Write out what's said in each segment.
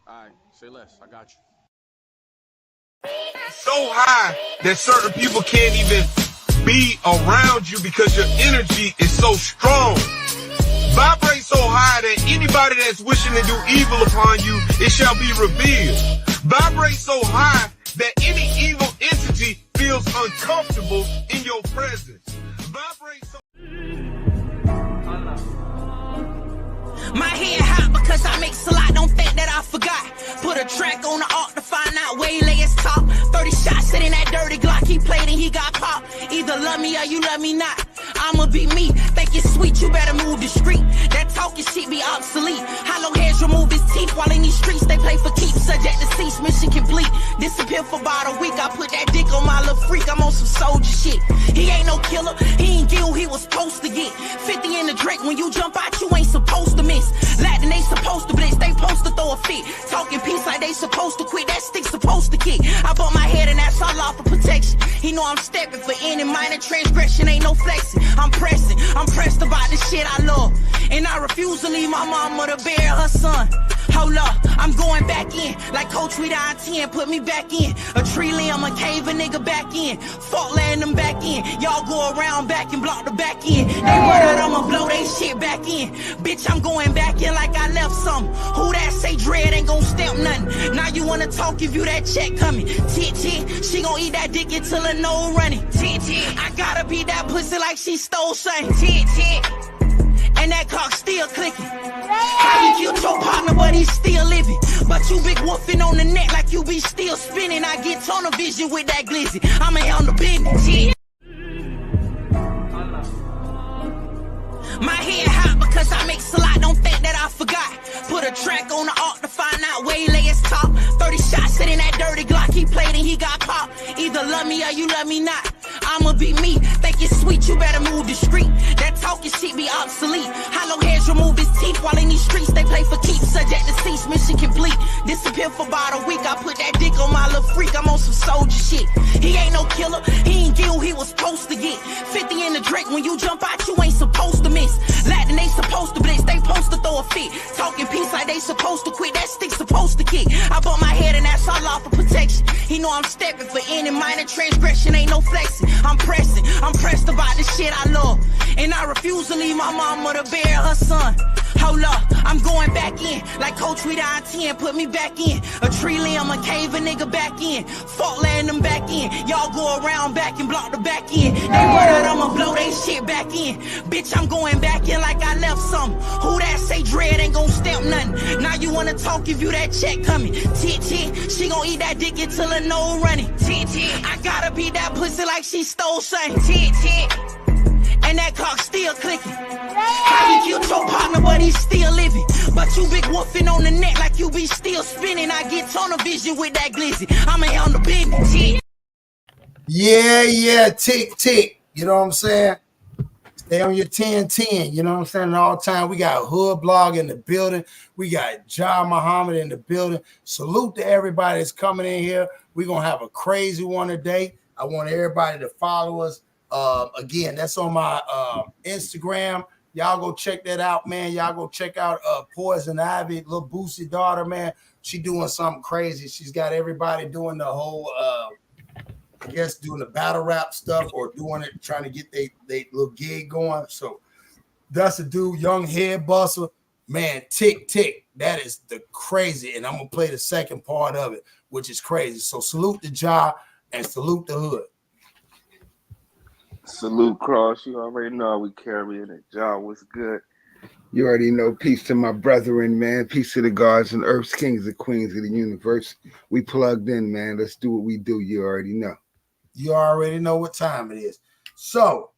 All right, say less. I got you. So high that certain people can't even be around you because your energy is so strong. Vibrate so high that anybody that's wishing to do evil upon you, it shall be revealed. Vibrate so high that any evil entity feels uncomfortable in your presence. Vibrate so... My head hot because I make a lot, don't think that I forgot. Put a track on the arc to find out where he lay his top. 30 shots sitting that dirty Glock, he played and he got popped. Either love me or you love me not. I'ma be me, think it's sweet, you better move discreet. That talking shit be obsolete. Hollow heads remove his teeth while in these streets they play for keeps. Subject to cease, mission complete. Disappear for about a week, I put that dick on my little freak. I'm on some soldier shit. He ain't no killer, he ain't get who he was supposed to get. 50 in the drink, when you jump out, you ain't supposed to miss. Latin, they supposed to blitz, they supposed to throw a fit. Talking peace like they supposed to quit, that stick supposed to kick. I bought my head and that's all off for protection. He know I'm stepping for any minor transgression, ain't no flexing. I'm pressed about the shit I love. And I refuse to leave my mama to bury her son. Hold up, I'm going back in. Like Coach we down 10, put me back in. A tree limb, a cave, a nigga back in. Fault laying them back in. Y'all go around back and block the back end. They run out, I'ma blow they shit back in. Bitch, I'm going back in like I left some. Who that say dread ain't gon' stamp nothing. Now you wanna talk, give you that check coming. Tit, she gon' eat that dick until her nose running. Tit, I gotta beat that pussy like she stole something. Tit. And that cock still clicking. How you killed your partner, but he's still living. But you big woofing on the neck like you be still spinning. I get tunnel vision with that glizzy. I'ma handle business. Yeah. My head hot because I make a lot, don't think that I forgot. Put a track on the arc to find out where he lay his top. 30 shots sitting that dirty Glock, he played and he got popped. Either love me or you love me not. I'ma be me, think it's sweet, you better move discreet. That talking shit be obsolete. Hollow heads remove his teeth while in these streets they play for keeps. Subject to cease, mission complete. Disappear for about a week, I put that dick on my little freak. I'm on some soldier shit. He ain't no killer, he ain't get who he was supposed to get. 50 in the drink, when you jump out, you ain't supposed to miss. Latin, they supposed to blitz, they supposed to throw a fit. Talking peace like they supposed to quit, that stick supposed to kick. I bought my head and that's all off for protection. He know I'm stepping for any minor transgression, ain't no flexing. I'm pressed about the shit I love. And I refuse to leave my mama to bury her son. Hold up, I'm going back in. Like Coach we down 10, put me back in. A tree limb, a cave, a nigga back in. Fault laying them back in. Y'all go around back and block the back end. They run out, I'ma blow they shit back in. Bitch, I'm going back in like I left some. Who that say dread ain't gon' stamp nothing. Now you wanna talk, give you that check coming. Tit, she gon' eat that dick until her nose running. Tit, I gotta beat that pussy like she stole something. Tit. And that cock still clicking. How you killed your partner, but he's still living. But you big woofing on the neck like you be still spinning. I get tunnel vision with that glizzy. I'ma handle business. Yeah, tick. You know what I'm saying? Stay on your 10-10. You know what I'm saying? All the time. We got Hood Blog in the building. We got John Muhammad in the building. Salute to everybody that's coming in here. We're going to have a crazy one today. I want everybody to follow us. Again, that's on my Instagram. Y'all go check that out, man. Y'all go check out Poison Ivy, little Boosie daughter, man. She doing something crazy. She's got everybody doing the whole I guess doing the battle rap stuff or doing it, trying to get they little gig going. So that's a dude, young head buster, man. Tick. That is the crazy, and I'm gonna play the second part of it, which is crazy. So salute the Ja and salute the Hood. Salute, Cross. You already know we carrying it. John, what's good? You already know. Peace to my brethren, man. Peace to the gods and earth's kings and queens of the universe. We plugged in, man. Let's do what we do. You already know. You already know what time it is. So,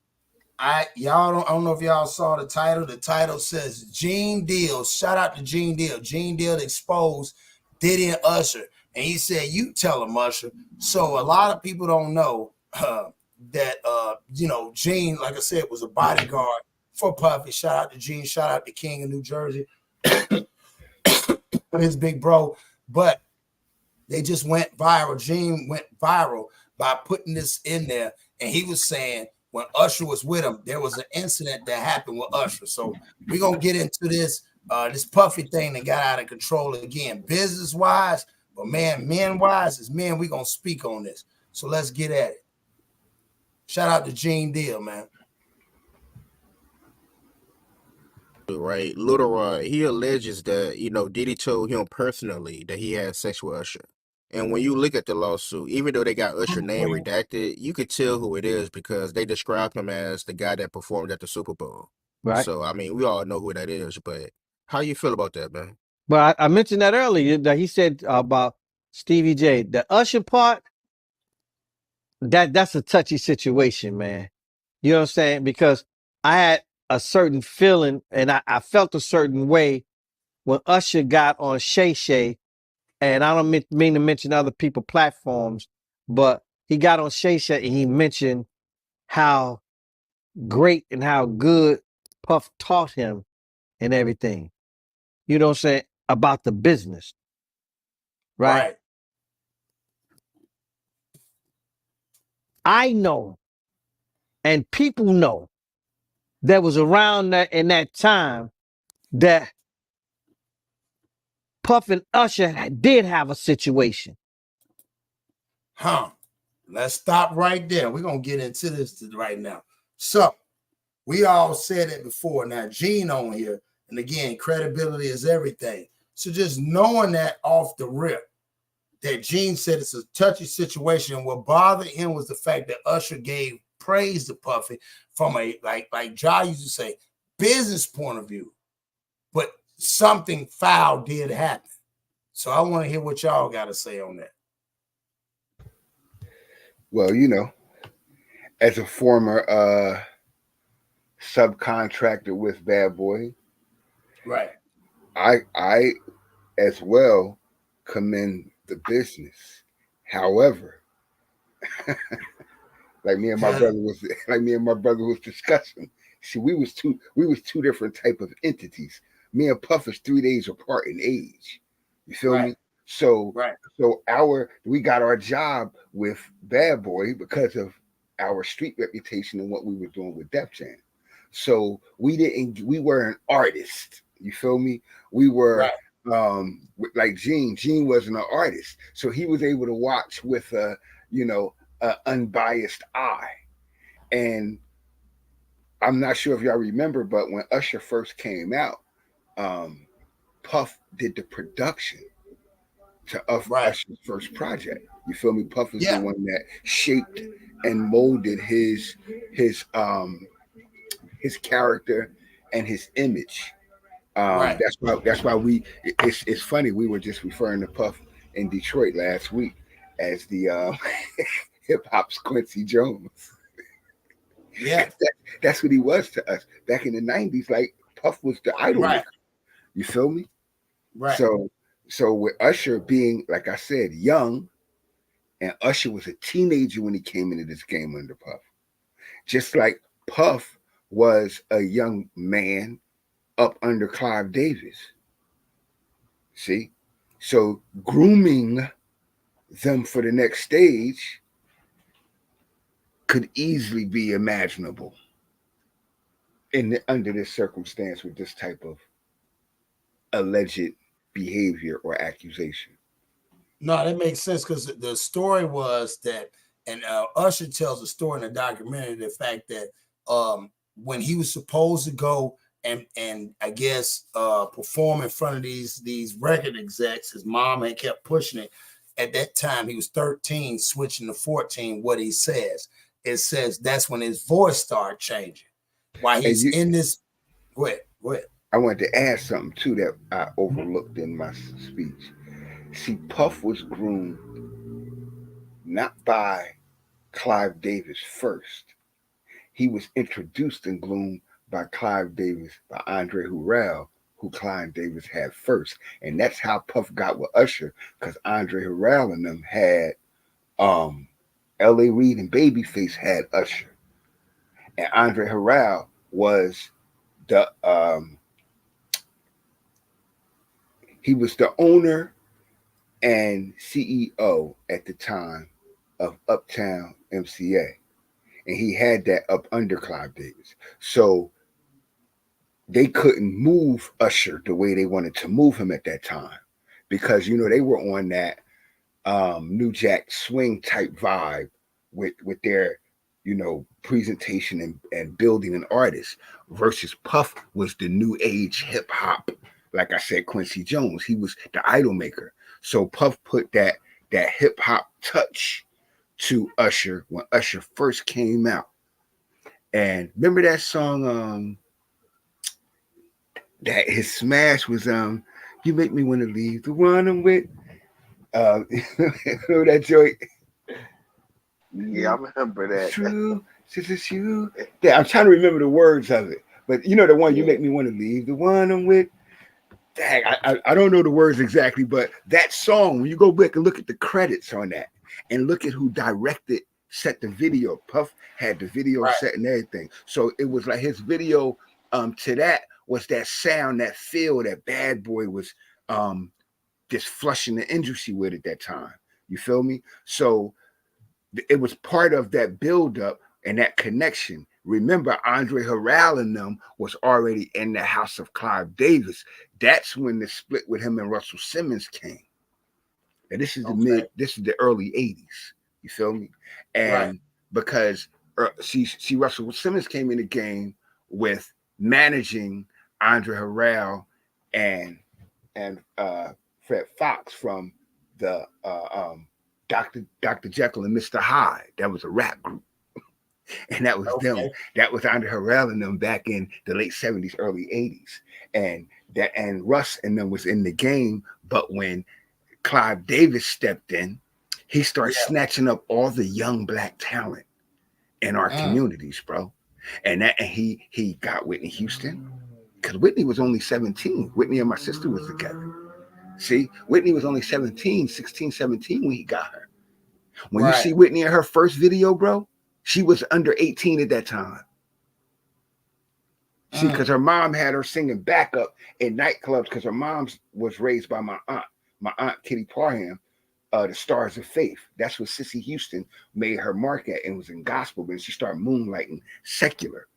I don't know if y'all saw the title. The title says Gene Deal. Shout out to Gene Deal. Gene Deal exposed Diddy and Usher. And he said, you tell him, Usher. So a lot of people don't know that Gene, like I said, was a bodyguard for Puffy. Shout out to Gene, shout out to King of New Jersey, his big bro. But they just went viral. Gene went viral by putting this in there, and he was saying when Usher was with him, there was an incident that happened with Usher. So we're gonna get into this. This Puffy thing that got out of control again, business wise, but man, men wise, as men, we gonna speak on this. So let's get at it. Shout out to Gene Deal, man. Right, Little he alleges that Diddy told him personally that he had sex with Usher. And when you look at the lawsuit, even though they got Usher name redacted, you could tell who it is because they described him as the guy that performed at the Super Bowl. Right. So I mean, we all know who that is. But how you feel about that, man? But I mentioned that earlier that he said about Stevie J. The Usher part, that's a touchy situation, man. You know what I'm saying? Because I had a certain feeling and I felt a certain way when Usher got on Shay Shay, and I don't mean to mention other people platforms, but he got on Shay Shay and he mentioned how great and how good Puff taught him and everything. You know what I'm saying? About the business. Right? I know, and people know, that was around that in that time that Puff and Usher did have a situation. Let's stop right there. We're gonna get into this right now. So we all said it before. Now Gene on here, and again, credibility is everything. So just knowing that off the rip, that Gene said it's a touchy situation. And what bothered him was the fact that Usher gave praise to Puffy from a like Ja used to say, business point of view. But something foul did happen. So I want to hear what y'all got to say on that. Well, as a former subcontractor with Bad Boy, right, I as well commend the business. However, like me and my brother was discussing. See, we was two different type of entities. Me and Puff is 3 days apart in age. You feel me? So we got our job with Bad Boy because of our street reputation and what we were doing with Def Jam. So we were an artist. You feel me? We were like Gene wasn't an artist. So he was able to watch with a unbiased eye. And I'm not sure if y'all remember, but when Usher first came out, Puff did the production to Usher's first project. You feel me? Puff is the one that shaped and molded his character and his image. That's why it's funny, we were just referring to Puff in Detroit last week as the hip hop's Quincy Jones. Yeah, that's what he was to us back in the 90s. Like Puff was the idol maker. You feel me? Right. So with Usher being, like I said, young, and Usher was a teenager when he came into this game under Puff. Just like Puff was a young man up under Clive Davis. See? So grooming them for the next stage could easily be imaginable under this circumstance with this type of alleged behavior or accusation. No, that makes sense because the story was that, and Usher tells a story in the documentary, the fact that when he was supposed to go and I guess perform in front of these record execs, his mom had kept pushing it. At that time, he was 13, switching to 14. What he says, it says that's when his voice started changing. While he's in this, go ahead. I wanted to add something too that I overlooked in my speech. See, Puff was groomed not by Clive Davis first. He was introduced and groomed by Clive Davis, by Andre Harrell, who Clive Davis had first. And that's how Puff got with Usher, because Andre Harrell and them had L.A. Reid and Babyface had Usher. And Andre Harrell was he was the owner and CEO at the time of Uptown MCA. And he had that up under Clive Davis. So they couldn't move Usher the way they wanted to move him at that time, because they were on that New Jack Swing type vibe with their presentation and building an artist, versus Puff was the new age hip hop. Like I said, Quincy Jones, he was the idol maker. So Puff put that hip hop touch to Usher when Usher first came out. And remember that song that his smash was "You Make Me Want to Leave the One I'm With." Remember that joint? Yeah, I remember that. True, it's you. Yeah, I'm trying to remember the words of it, but the one, "You Yeah. Make Me Want to Leave the One I'm With." Dang, I don't know the words exactly, but that song, when you go back and look at the credits on that, and look at who directed, set the video. Puff had the video Right. set and everything, so it was like his video to that was that sound, that feel that Bad Boy was just flushing the industry with at that time. You feel me? So it was part of that buildup and that connection. Remember, Andre Harrell and them was already in the house of Clive Davis. That's when the split with him and Russell Simmons came. And this is the early 80s. You feel me? And because see, Russell Simmons came in the game with managing Andre Harrell and Fred Fox from the Dr. Jekyll and Mr. Hyde. That was a rap group. And that was them. That was Andre Harrell and them back in the late 70s, early 80s. And Russ and them was in the game, but when Clive Davis stepped in, he started snatching up all the young black talent in our communities, bro. And he got Whitney Houston, because Whitney was only 17. Whitney and my sister was together. See, Whitney was only 17, 16, 17 when he got her. When you see Whitney in her first video, bro, she was under 18 at that time. See, because her mom had her singing backup in nightclubs, because her mom was raised by my aunt Kitty Parham, the Stars of Faith. That's what Sissy Houston made her mark at, and was in gospel, but she started moonlighting secular.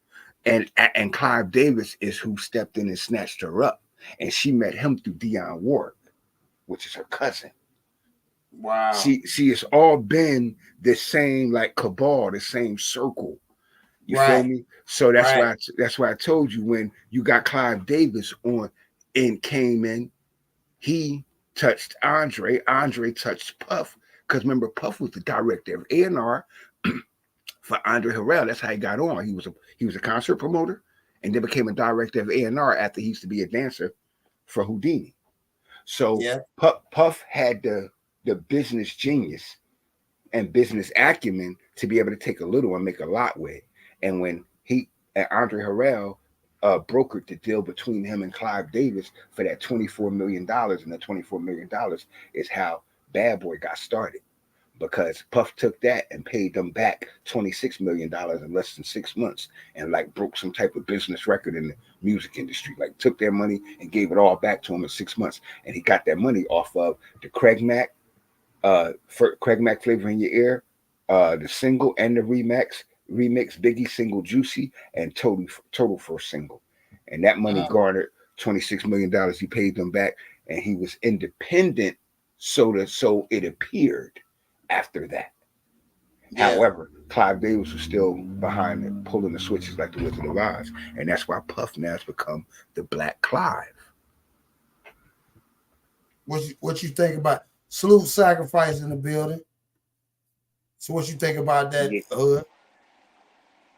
And Clive Davis is who stepped in and snatched her up. And she met him through Dionne Warwick, which is her cousin. Wow. See, it's all been the same like cabal, the same circle. You feel me? So that's why I told you, when you got Clive Davis on and came in, he touched Andre touched Puff. Because remember, Puff was the director of A&R for Andre Harrell. That's how he got on. He was a concert promoter, and then became a director of A&R after he used to be a dancer for Houdini. So Puff had the business genius and business acumen to be able to take a little and make a lot with. And when he and Andre Harrell brokered the deal between him and Clive Davis for that $24 million, and that $24 million is how Bad Boy got started. Because Puff took that and paid them back $26 million in less than 6 months, and like broke some type of business record in the music industry. Like took their money and gave it all back to him in 6 months. And he got that money off of the Craig Mack Flavor in Your Ear, the single, and the remix Biggie single Juicy, and total first single. And that money garnered $26 million. He paid them back, and he was independent, so it appeared after that. However, Clive Davis was still behind it, pulling the switches like the Wizard of Oz. And that's why Puff now has become the Black Clive. What you think about Salute Sacrifice in the building? So what you think about that, Hood?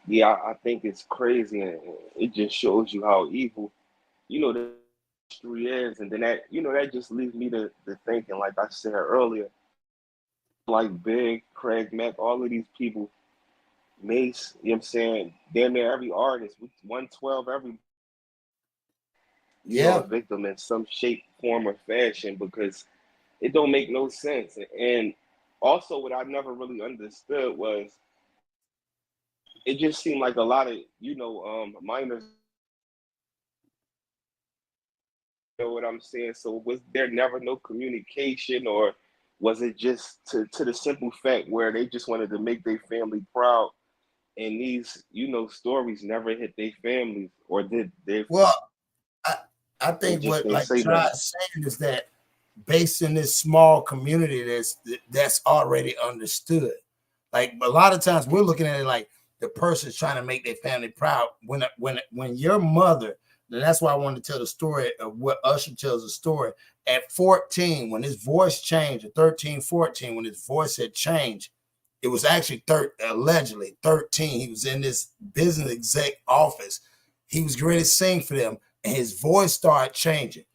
Yeah, I think it's crazy, and it just shows you how evil, the industry is. And then that just leads me to thinking, like I said earlier, like Big, Craig Mack, all of these people, Mace, you know what I'm saying? Damn near every artist, 112, every a victim in some shape, form, or fashion, because it don't make no sense. And also, what I never really understood was, it just seemed like a lot of minors. You know what I'm saying? So was there never no communication, or was it just to the simple fact where they just wanted to make their family proud, and these stories never hit their families, or did they? Well, I They think just what can't like say nothing. John's saying is that based in this small community that's already understood. Like a lot of times we're looking at it like the person's trying to make their family proud. When your mother, and that's why I wanted to tell the story of what Usher tells the story at 14, when his voice changed, at 13, 14, when his voice had changed, it was actually allegedly 13. He was in this business exec office. He was ready to sing for them, and his voice started changing.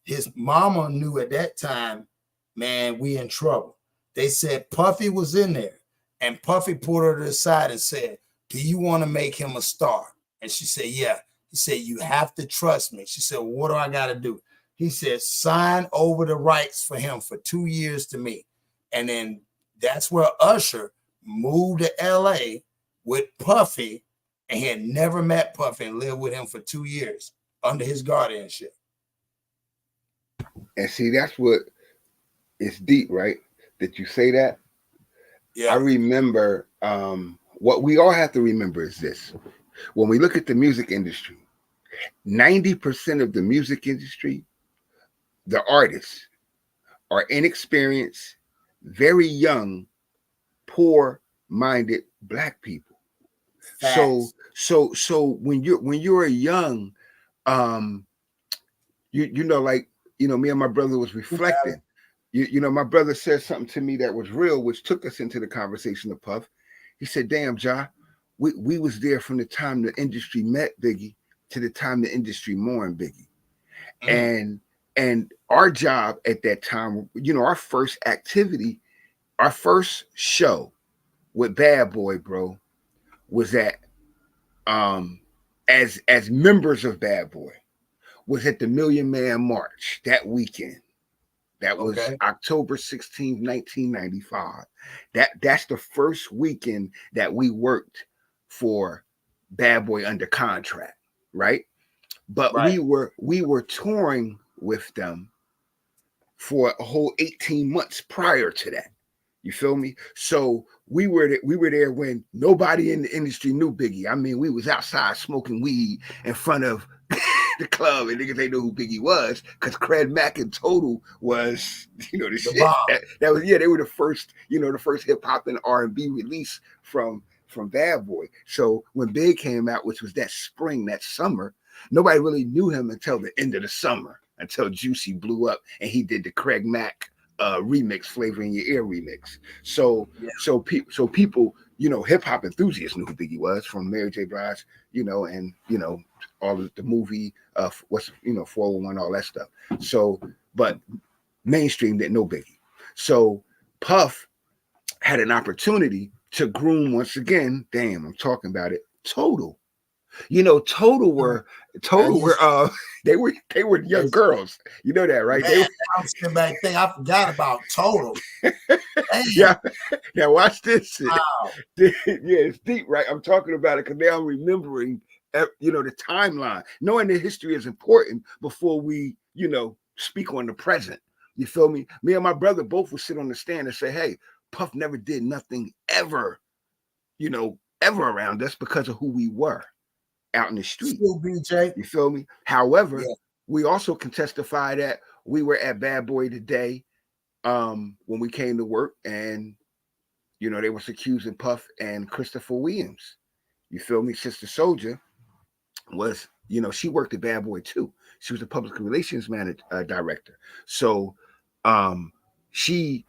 His mama knew at that time, man, we in trouble. They said Puffy was in there, and Puffy pulled her to the side and said, "Do you want to make him a star?" And she said, "Yeah." He said, "You have to trust me." She said, "What do I got to do?" He said, "Sign over the rights for him for 2 years to me." And then that's where Usher moved to LA with Puffy, and he had never met Puffy and lived with him for 2 years under his guardianship. And see, that's what it's deep, right? That you say that. Yeah. I remember what we all have to remember is this. When we look at the music industry, 90% of the music industry, the artists are inexperienced, very young, poor-minded Black people. Facts. So when you're a young, you know, like, you know, me and my brother was reflecting. You know, my brother said something to me that was real, which took us into the conversation of Puff. He said, "Damn, Ja, we was there from the time the industry met Biggie to the time the industry mourned Biggie." And our job at that time, you know, our first activity, our first show with Bad Boy, bro, was at as members of Bad Boy, was at the Million Man March that weekend. That was October 16th, 1995. That's the first weekend that we worked for Bad Boy under contract, right? But we were touring with them for a whole 18 months prior to that. You feel me? So we were there when nobody in the industry knew Biggie. I mean, we was outside smoking weed in front of the club, and niggas they knew who Biggie was because Cred Mack and Total was, you know, the shit. That was, yeah, they were the first, you know, the first hip hop and R&B release from Bad Boy. So when Big came out, which was that spring, that summer, nobody really knew him until the end of the summer, until Juicy blew up and he did the Craig Mack remix, Flavor in Your Ear remix. So people, you know, hip hop enthusiasts knew who Biggie was from Mary J. Blige, you know, and you know, all of the movie, what's, you know, 401, all that stuff. So, but mainstream didn't know Biggie. So Puff had an opportunity to groom once again. Damn, I'm talking about it. Total. You know, Total were they were young girls. You know that, right? Man, I'm sitting back thinking, I forgot about Total. Yeah. Now watch this shit. Wow. Yeah, it's deep, right? I'm talking about it because now I'm remembering, you know, the timeline. Knowing the history is important before we, you know, speak on the present. You feel me? Me and my brother both would sit on the stand and say, "Hey, Puff never did nothing ever, you know, ever around us because of who we were out in the street." Still BJ. You feel me? However, we also can testify that we were at Bad Boy today when we came to work, and you know, they was accusing Puff and Christopher Williams. You feel me? Sister Soldier was, you know, she worked at Bad Boy too. She was a public relations director. So she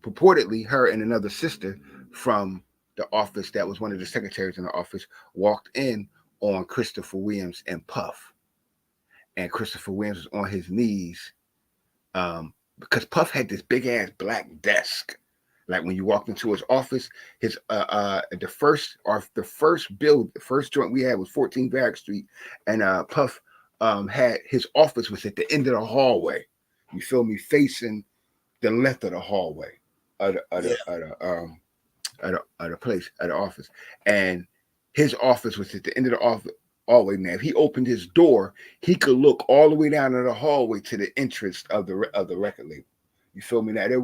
purportedly, her and another sister from the office that was one of the secretaries in the office, walked in on Christopher Williams and Puff. And Christopher Williams was on his knees because Puff had this big ass black desk. Like when you walked into his office, his the first joint we had was 14 Barrack Street, and Puff had his office was at the end of the hallway. You feel me? Facing the left of the hallway of the place, at the office, and his office was at the end of the hallway. Now, if he opened his door, he could look all the way down to the hallway to the entrance of the record label. You feel me? Now there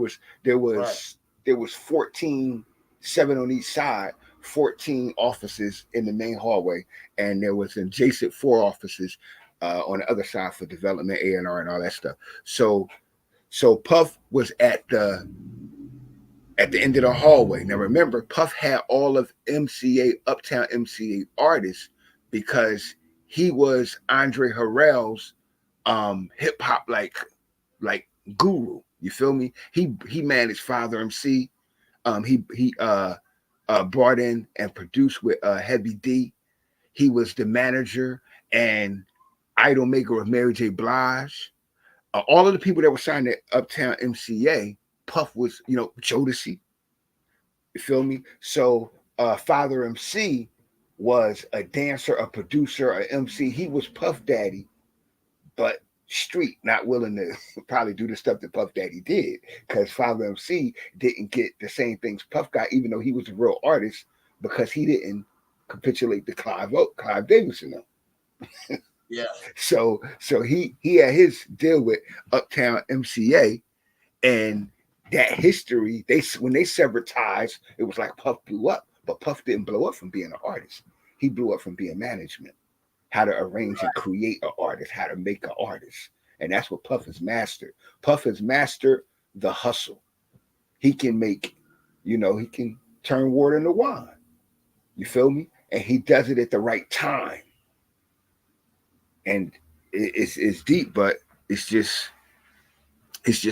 was 14, 7 on each side, 14 offices in the main hallway, and there was adjacent 4 offices on the other side for development, A&R, and all that stuff. So Puff was at the end of the hallway. Now remember, Puff had all of Uptown MCA artists because he was Andre Harrell's hip hop like guru. You feel me? He managed Father MC. He brought in and produced with Heavy D. He was the manager and idol maker of Mary J. Blige. All of the people that were signed at Uptown MCA, Puff was, Jodeci. You feel me? So Father MC was a dancer, a producer, a MC. He was Puff Daddy, but street, not willing to probably do the stuff that Puff Daddy did, because Father MC didn't get the same things Puff got, even though he was a real artist, because he didn't capitulate to Clive Davidson. Yeah. So he had his deal with Uptown MCA, and that history, when they severed ties, it was like Puff blew up, but Puff didn't blow up from being an artist. He blew up from being management, how to arrange and create an artist, how to make an artist. And that's what Puff has mastered. Puff has mastered the hustle. He can make, he can turn water into wine. You feel me? And he does it at the right time. And it's deep, but it's just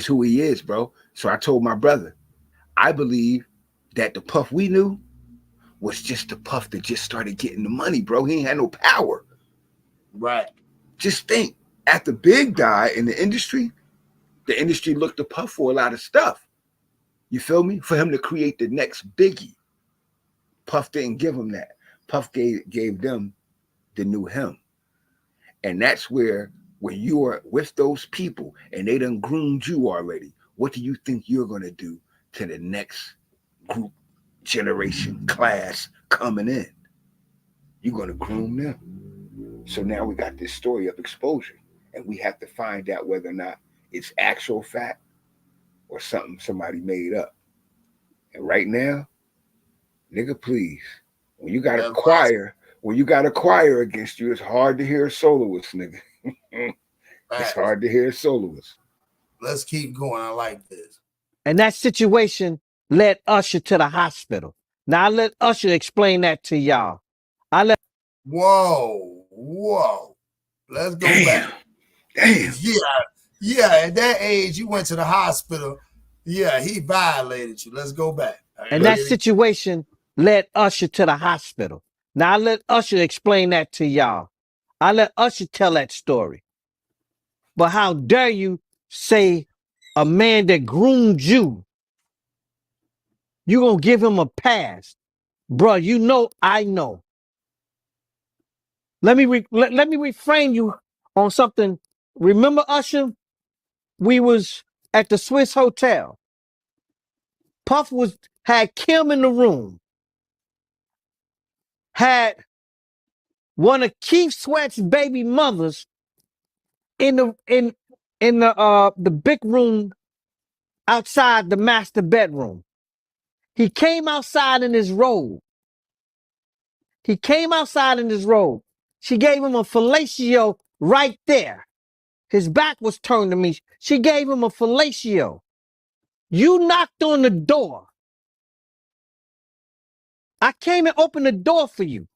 who he is, bro. So I told my brother, I believe that the Puff we knew was just the Puff that just started getting the money, bro. He ain't had no power. Right. Just think, after Big died in the industry looked to Puff for a lot of stuff. You feel me? For him to create the next Biggie. Puff didn't give him that. Puff gave them the new him. And that's where, when you are with those people and they done groomed you already, what do you think you're going to do to the next group, generation, class coming in? You're going to groom them. So now we got this story of exposure, and we have to find out whether or not it's actual fact or something somebody made up. And right now, nigga, please, when you got a choir against you, it's hard to hear a soloist, nigga. It's hard to hear a soloist. Let's keep going. I like this. And that situation led Usher to the hospital. Now I let Usher explain that to y'all. Whoa. Let's go back. Damn. Yeah. At that age, you went to the hospital. Yeah, he violated you. Let's go back. And that situation led Usher to the hospital. Now I let Usher explain that to y'all. I let Usher tell that story. But how dare you say a man that groomed you, you gonna give him a pass? Bruh, I know. Let me reframe you on something. Remember, Usher? We was at the Swiss Hotel. Puff had Kim in the room. Had one of Keith Sweat's baby mothers in the big room outside the master bedroom. He came outside in his robe. She gave him a fellatio right there. His back was turned to me. She gave him a fellatio. You knocked on the door. I came and opened the door for you.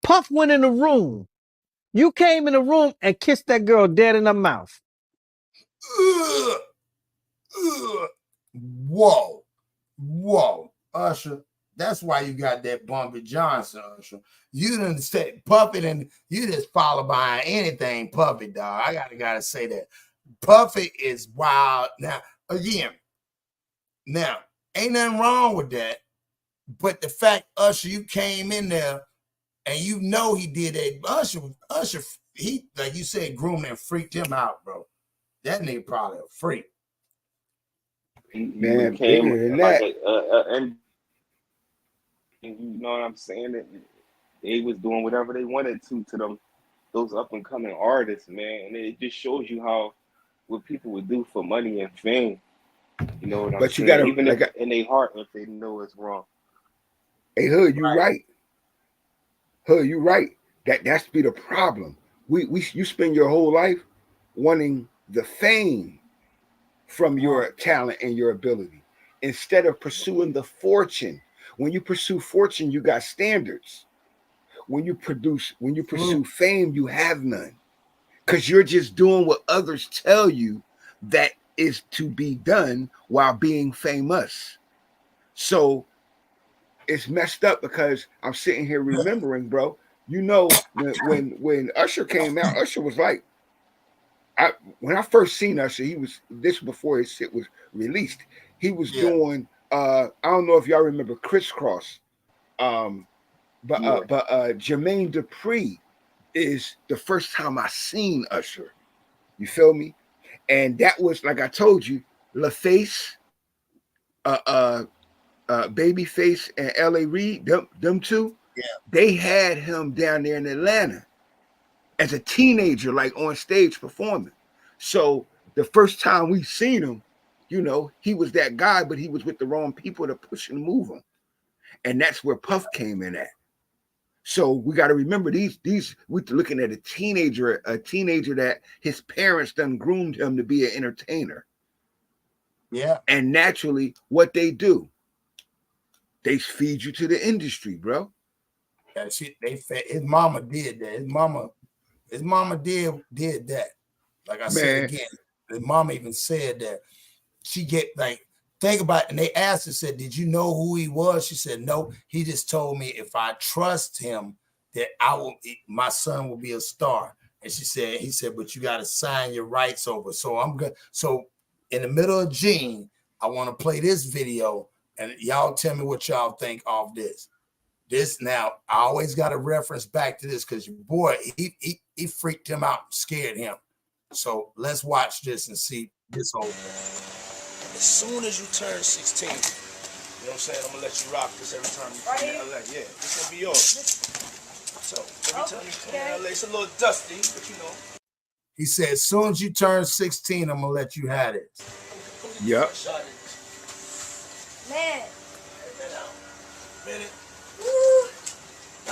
Puff went in the room. You came in the room and kissed that girl dead in her mouth. Whoa. Usher, that's why you got that Bumpy Johnson, Usher. You didn't say Puffy, and you just follow behind anything Puffy, dog. I gotta say that. Puffy is wild. Now, again, ain't nothing wrong with that. But the fact, Usher, you came in there and he did that. Usher, he, like you said, groomed and freaked him out, bro. That nigga probably a freak. Man, became bigger than like that. and you know what I'm saying? That they was doing whatever they wanted to them, those up and coming artists, man. And it just shows you what people would do for money and fame. You know what I'm saying? You gotta, even if in their heart, if they know it's wrong. Hey, Hood, you right. Hood, you right. That's be the problem. You spend your whole life wanting the fame from your talent and your ability instead of pursuing the fortune. When you pursue fortune, you got standards. When you pursue fame, you have none. Because you're just doing what others tell you that is to be done while being famous. So it's messed up because I'm sitting here remembering, bro. You know, when Usher came out, Usher was like, when I first seen Usher, he was this before his shit was released. He was doing I don't know if y'all remember Crisscross, but Jermaine Dupri is the first time I seen Usher. You feel me? And that was, like I told you, LaFace, Babyface, and L.A. Reid, them two, they had him down there in Atlanta as a teenager, like on stage performing. So the first time we seen him, you know, he was that guy, but he was with the wrong people to push and move him. And that's where Puff came in at. So we got to remember these we're looking at a teenager that his parents done groomed him to be an entertainer. Yeah. And naturally, what they do, they feed you to the industry, bro. Yeah, his mama did that. His mama did that. Like I said again, his mama even said that she think about it, and they asked her, said, did you know who he was? She said, no, he just told me if I trust him that my son will be a star. And he said, but you got to sign your rights over. So I'm good. So in the middle of June, I want to play this video and y'all tell me what y'all think of this. This now, I always got to reference back to this because your boy, he freaked him out and scared him. So let's watch this and see this whole thing. As soon as you turn 16, you know what I'm saying? I'm gonna let you rock this every time you come to LA. Yeah, this gonna be yours. So every time you come to LA, it's a little dusty, but you know. He said, as soon as you turn 16, I'm gonna let you have it. Yep. Man. Minute. Woo.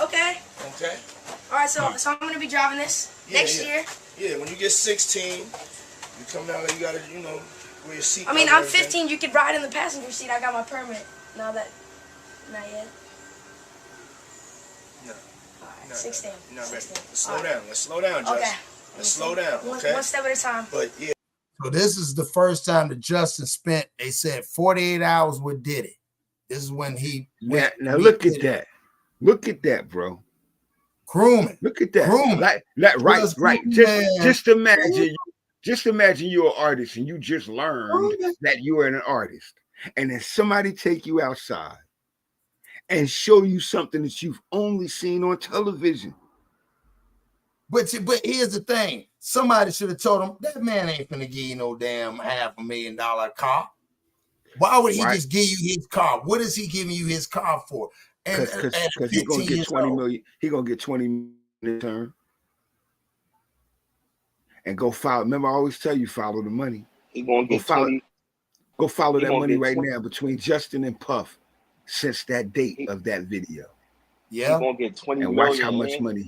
Okay. Okay. All right, so I'm gonna be driving this next year. Yeah, when you get 16, you come down there, you gotta, you know, wear your seat. I mean, I'm 15. You could ride in the passenger seat. I got my permit. Not yet. No. All right, 16. You're not ready. 16. Let's slow down. Let's slow down, Justin. Okay. Let's slow down, okay? One step at a time. But yeah. So this is the first time that Justin spent, they said, 48 hours with Diddy. This is when he went. Now look at that. Look at that, bro. Grooming. Look at that. Grooming. Right. Just imagine you're an artist and you just learned that you are an artist. And then somebody take you outside and show you something that you've only seen on television. But here's the thing. Somebody should have told him, that man ain't finna give you no damn $500,000 car. Why would he just give you his car? What is he giving you his car for? Because he's gonna get 20 million. He's gonna get 20 million in turn. And go follow. Remember, I always tell you, follow the money. He gonna get 20. Go follow that money right now between Justin and Puff since that date of that video. Yeah. He gonna get 20 and million. Watch how much money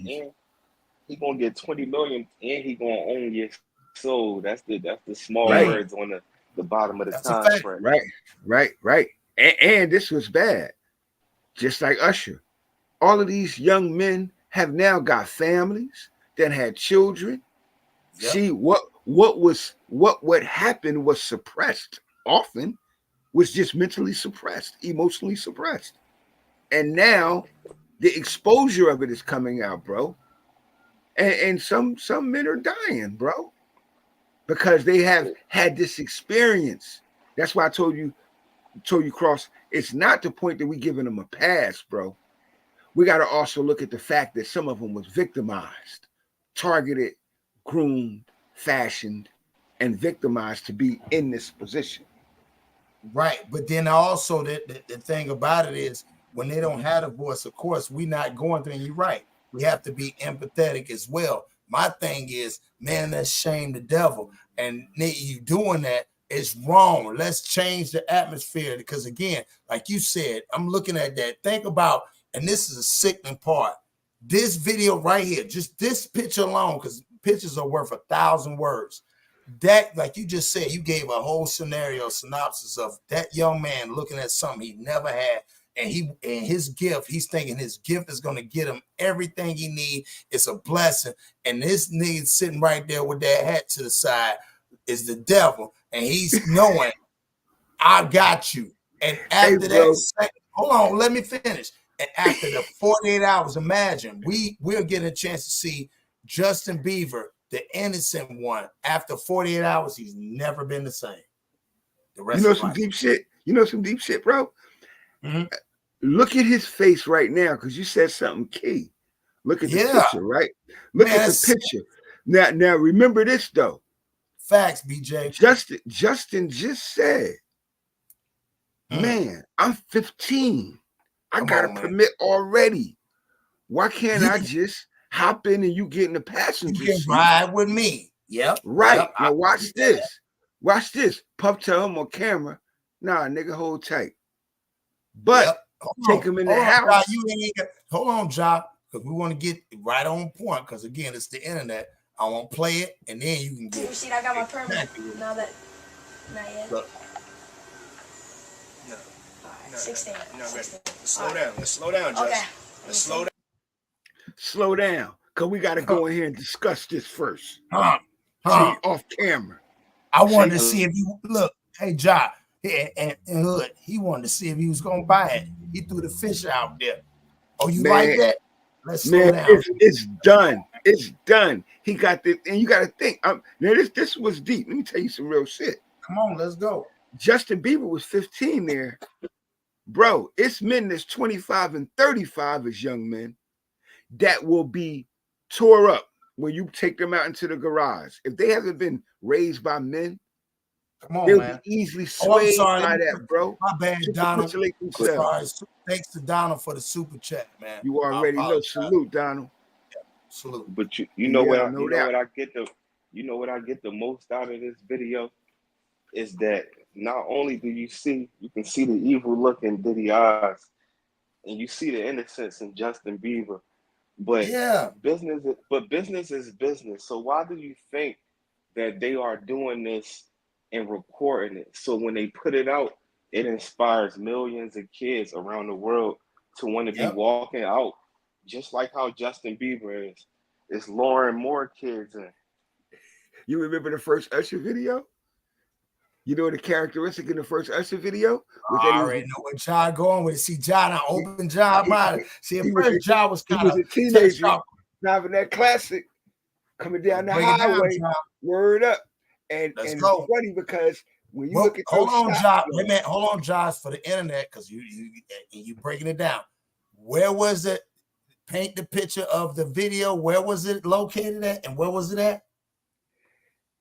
he gonna get 20 million and he gonna own your soul. That's the small Right. words on the bottom of the contract. Right. And this was bad. Just like Usher. All of these young men have now got families that had children. Yep. See, what happened was suppressed often, was just mentally suppressed, emotionally suppressed. And now the exposure of it is coming out, bro. And some men are dying, bro, because they have had this experience. That's why I told you, Cross, it's not the point that we giving them a pass, bro. We got to also look at the fact that some of them was victimized, targeted, groomed, fashioned, and victimized to be in this position. Right. But then also the thing about it is when they don't have a voice, of course, we're not going through, and you're right. We have to be empathetic as well. My thing is, man, let's shame the devil. And you doing that is wrong. Let's change the atmosphere. Because again, like you said, I'm looking at that. Think about, and this is a sickening part. This video right here, just this picture alone, because pictures are worth 1,000 words. That, like you just said, you gave a whole scenario synopsis of that young man looking at something he never had, and his gift, he's thinking his gift is going to get him everything he needs. It's a blessing, and this nigga sitting right there with that hat to the side is the devil, and he's knowing I got you. And after that, hold on, let me finish. And after the 48 hours, imagine we're getting a chance to see Justin Bieber, the innocent one. After 48 hours, he's never been the same. The rest of some deep shit. You know some deep shit, bro. Mm-hmm. Look at his face right now, because you said something key. Look at the picture, right? Look at the picture. Now remember this though. Facts, BJ. Justin just said, man, I'm 15. I got a permit already. Why can't I just hop in and you get in the passenger seat? Ride with me. Yep. Right. Yep. Now watch this. Watch this. Puff tell him on camera, nah, nigga, hold tight. But take him in the house. Hold on, Jock, because we want to get right on point, because again, it's the internet. I won't play it, and then you can get it. I got my permit. Now that, not yet. Look. No. 16. No, Let's slow down. Let's slow down, Josh. Okay. Let's slow down. Slow down, because we got to go in here and discuss this first. Off camera. I wanted to see if you look. Hey, Jock, and Hood, he wanted to see if he was going to buy it. He threw the fish out there. Oh, you like that? Let's slow down. It's done. It's done. He got this, and you got to think. Now this was deep. Let me tell you some real shit. Come on, let's go. Justin Bieber was 15 there. Bro, it's men that's 25 and 35 as young men that will be tore up when you take them out into the garage. If they haven't been raised by men, come on, they'll man. Be easily swayed by that, bro. My bad, Donald. Thanks to Donald for the super chat, man. You already know. Salute, Donald. Yeah, salute. But you know what I get the most out of this video is that not only do you can see the evil look in Diddy eyes, and you see the innocence in Justin Bieber, but business is business. So why do you think that they are doing this and recording it? So when they put it out, it inspires millions of kids around the world to want to be walking out, just like how Justin Bieber is. It's luring more kids in. You remember the first Usher video? You know the characteristic in the first Usher video? I already know where Ja going with it. See, Ja now open Ja mind. See, at first Ja was kind of a teenager driving that classic, coming down the highway. Word up. And it's funny because when you look at hold on, Josh, for the internet, because you breaking it down. Where was it? Paint the picture of the video. Where was it located at, and where was it at?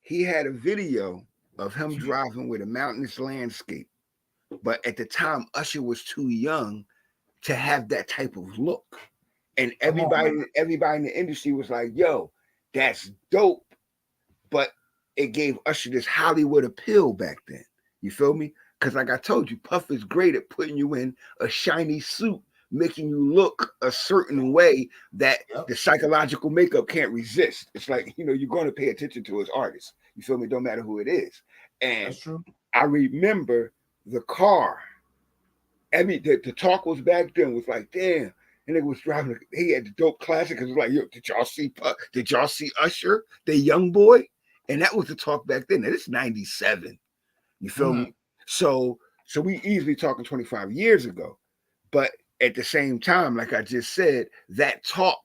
He had a video of him driving with a mountainous landscape, but at the time, Usher was too young to have that type of look, and everybody in the industry was like, "Yo, that's dope," but it gave Usher this Hollywood appeal back then. You feel me? Because like I told you, Puff is great at putting you in a shiny suit, making you look a certain way that the psychological makeup can't resist. It's like, you're going to pay attention to his artist. You feel me? Don't matter who it is. And that's true. I remember the car. I mean, the talk was back then was like, damn. And it was driving. He had the dope classic. It was like, yo, did y'all see Usher, the young boy? And that was the talk back then. And it's 97. You feel me? So we easily talking 25 years ago. But at the same time, like I just said, that talk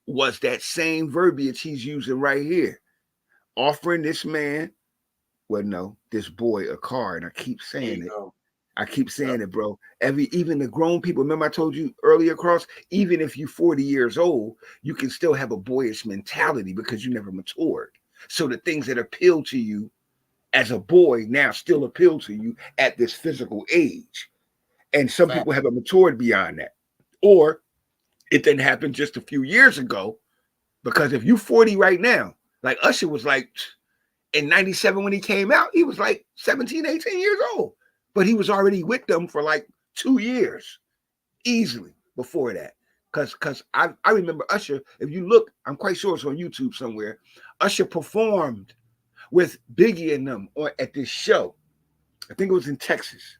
was that same verbiage he's using right here. Offering this man, this boy a car. And I keep saying it. I keep saying it, bro. Even the grown people, remember I told you earlier, Cross, even if you're 40 years old, you can still have a boyish mentality because you never matured. So the things that appeal to you as a boy now still appeal to you at this physical age. And some people haven't matured beyond that. Or it didn't happen just a few years ago, because if you're 40 right now, like Usher was like in 97 when he came out, he was like 17, 18 years old. But he was already with them for like 2 years, easily before that. Because I remember Usher. If you look, I'm quite sure it's on YouTube somewhere. Usher performed with Biggie and them at this show. I think it was in Texas.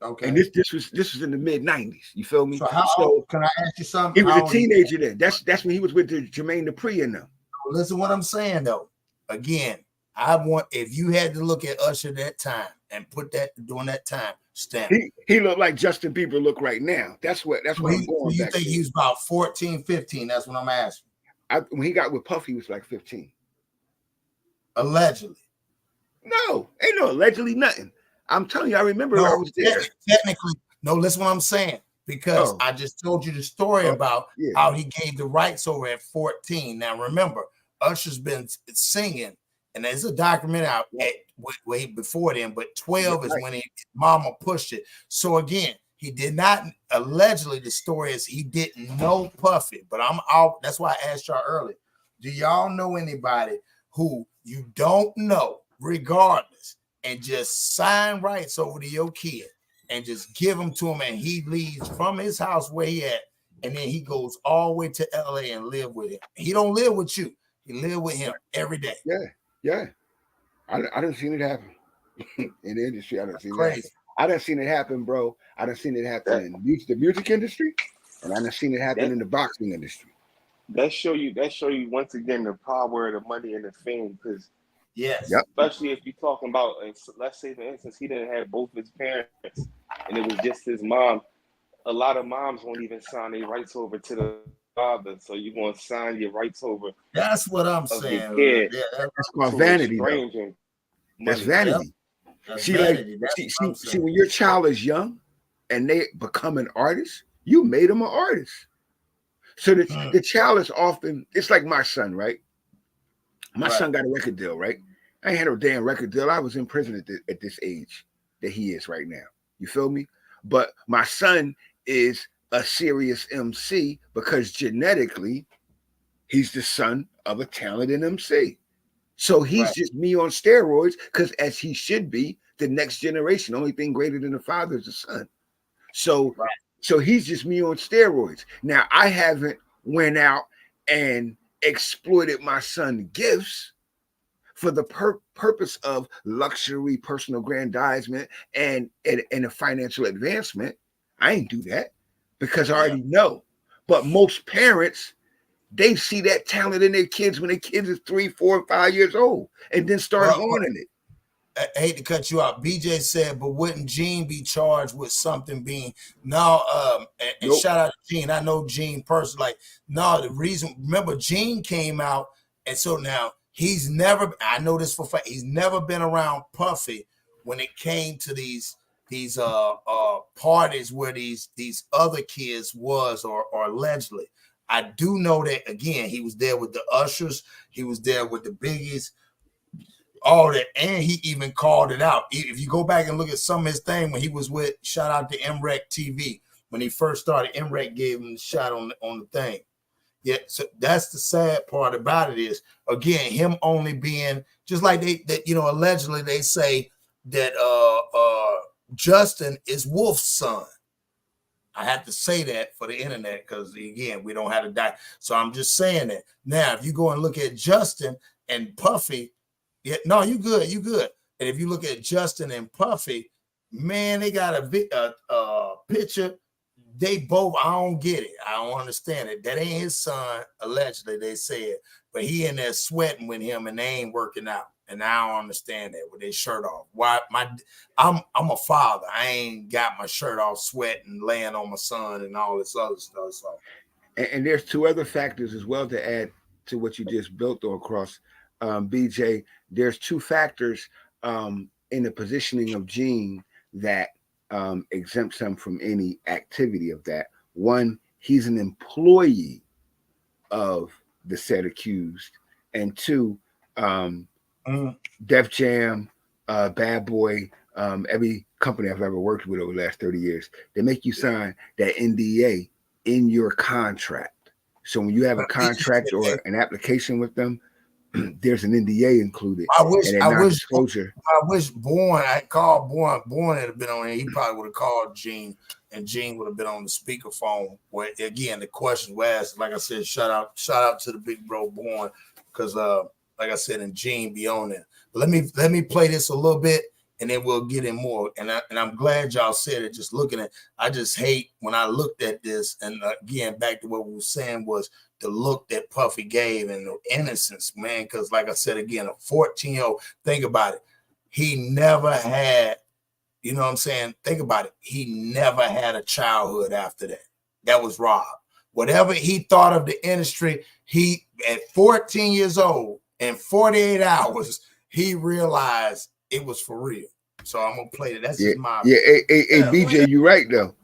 Okay. And this was in the mid '90s. You feel me? So how So can I ask you something? he was How a old he- teenager then. That's when he was with the Jermaine Dupri and them. Listen what I'm saying though. Again, I want if you had to look at Usher that time and put that during that time stamp. He looked like Justin Bieber look right now. That's what I'm going You back think to. he was about 14, 15? That's what I'm asking. When he got with Puffy, he was like 15. Allegedly. No, ain't no allegedly nothing. I'm telling you, I remember I was there. Technically, no, listen what I'm saying. Because I just told you the story about how he gave the rights over at 14. Now remember, Usher's been singing, and there's a documentary out way before then, but 12 is when his mama pushed it. So again, he did not allegedly. The story is he didn't know Puffy, but that's why I asked y'all earlier. Do y'all know anybody who you don't know, regardless, and just sign rights over to your kid and just give them to him, and he leaves from his house where he at, and then he goes all the way to LA and live with him? He don't live with you. He live with him every day. Yeah. I done seen it happen in the industry. I done seen it happen. I done seen it happen, bro. I done seen it happen in the music industry, and I done seen it happen in the boxing industry. That show you once again the power of the money and the fame, because especially if you're talking about, let's say for instance, he didn't have both his parents and it was just his mom. A lot of moms won't even sign their rights over to the father, so you're going to sign your rights over. That's what I'm saying. That's called vanity. That's vanity. See, when your child is young and they become an artist, you made them an artist. So the child is often, it's like my son, right? My son got a record deal, right? I ain't had no damn record deal. I was in prison at this age that he is right now. You feel me? But my son is a serious MC because genetically, he's the son of a talented MC. So he's just me on steroids because as he should be, the next generation, only thing greater than the father is the son. So he's just me on steroids. Now, I haven't went out and exploited my son's gifts for the purpose of luxury, personal aggrandizement, and a financial advancement. I ain't do that because I already know. But most parents, they see that talent in their kids when their kids is 3, 4, 5 years old, and then start honing it. I hate to cut you out. BJ said, but wouldn't Gene be charged with something being no? And shout out to Gene. I know Gene personally. Like, no, the reason, remember, Gene came out, and so now he's never, I know this for a fact, he's never been around Puffy when it came to these parties where these other kids was or allegedly. I do know that, again, he was there with the Ushers, he was there with the Biggies, all that, and he even called it out. If you go back and look at some of his thing when he was with, shout out to MREC TV, when he first started, MREC gave him the shot on the thing. Yeah, so that's the sad part about it is, again, him only being, just like allegedly they say that Justin is Wolf's son. I have to say that for the internet because, again, we don't have to die. So I'm just saying that. Now, if you go and look at Justin and Puffy, you good. And if you look at Justin and Puffy, man, they got a picture. They both, I don't get it. I don't understand it. That ain't his son, allegedly, they said. But he in there sweating with him and they ain't working out. And I don't understand that with their shirt off. Why? I'm a father. I ain't got my shirt off, sweating, laying on my son and all this other stuff. So, and there's two other factors as well to add to what you just built on, Cross. BJ, there's two factors in the positioning of Gene that exempts him from any activity of that. One, he's an employee of the said accused, and two, Def Jam, Bad Boy, every company I've ever worked with over the last 30 years, they make you sign that NDA in your contract. So when you have a contract or an application with them, there's an NDA included, and a non-disclosure. I wish Born. I called Born. Born had been on there. He probably would have called Gene, and Gene would have been on the speakerphone. Where again, the question was asked. Like I said, shout out to the big bro Born, because like I said, and Gene be on there. But let me play this a little bit, and then we'll get in more. And I'm glad y'all said it. Just looking at, I just hate when I looked at this, and again, back to what we were saying was the look that Puffy gave and the innocence, man. Because like I said again, a 14-year-old, think about it. He never had, you know what I'm saying? Think about it. He never had a childhood after that. That was Rob. Whatever he thought of the industry, he at 14 years old and 48 hours, he realized it was for real. So I'm gonna play it. That's just my Hey, BJ, you're right though.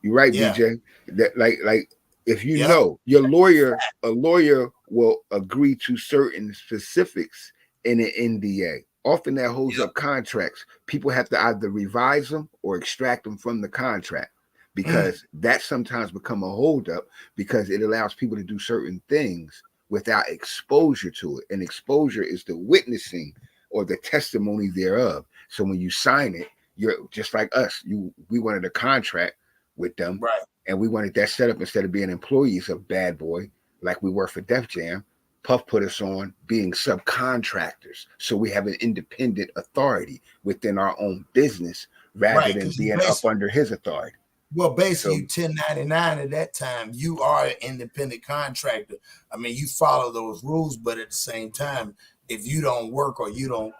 You're right, BJ. That like if you know your lawyer, a lawyer will agree to certain specifics in an NDA. Often that holds up contracts. People have to either revise them or extract them from the contract, because that sometimes become a holdup, because it allows people to do certain things without exposure to it. And exposure is the witnessing or the testimony thereof. So when you sign it, you're just like us. We wanted a contract with them, right? And we wanted that set up instead of being employees of Bad Boy, like we were for Def Jam. Puff put us on being subcontractors. So we have an independent authority within our own business rather than being up under his authority. Well, basically, so, you 1099 at that time, you are an independent contractor. I mean, you follow those rules, but at the same time, if you don't work or you don't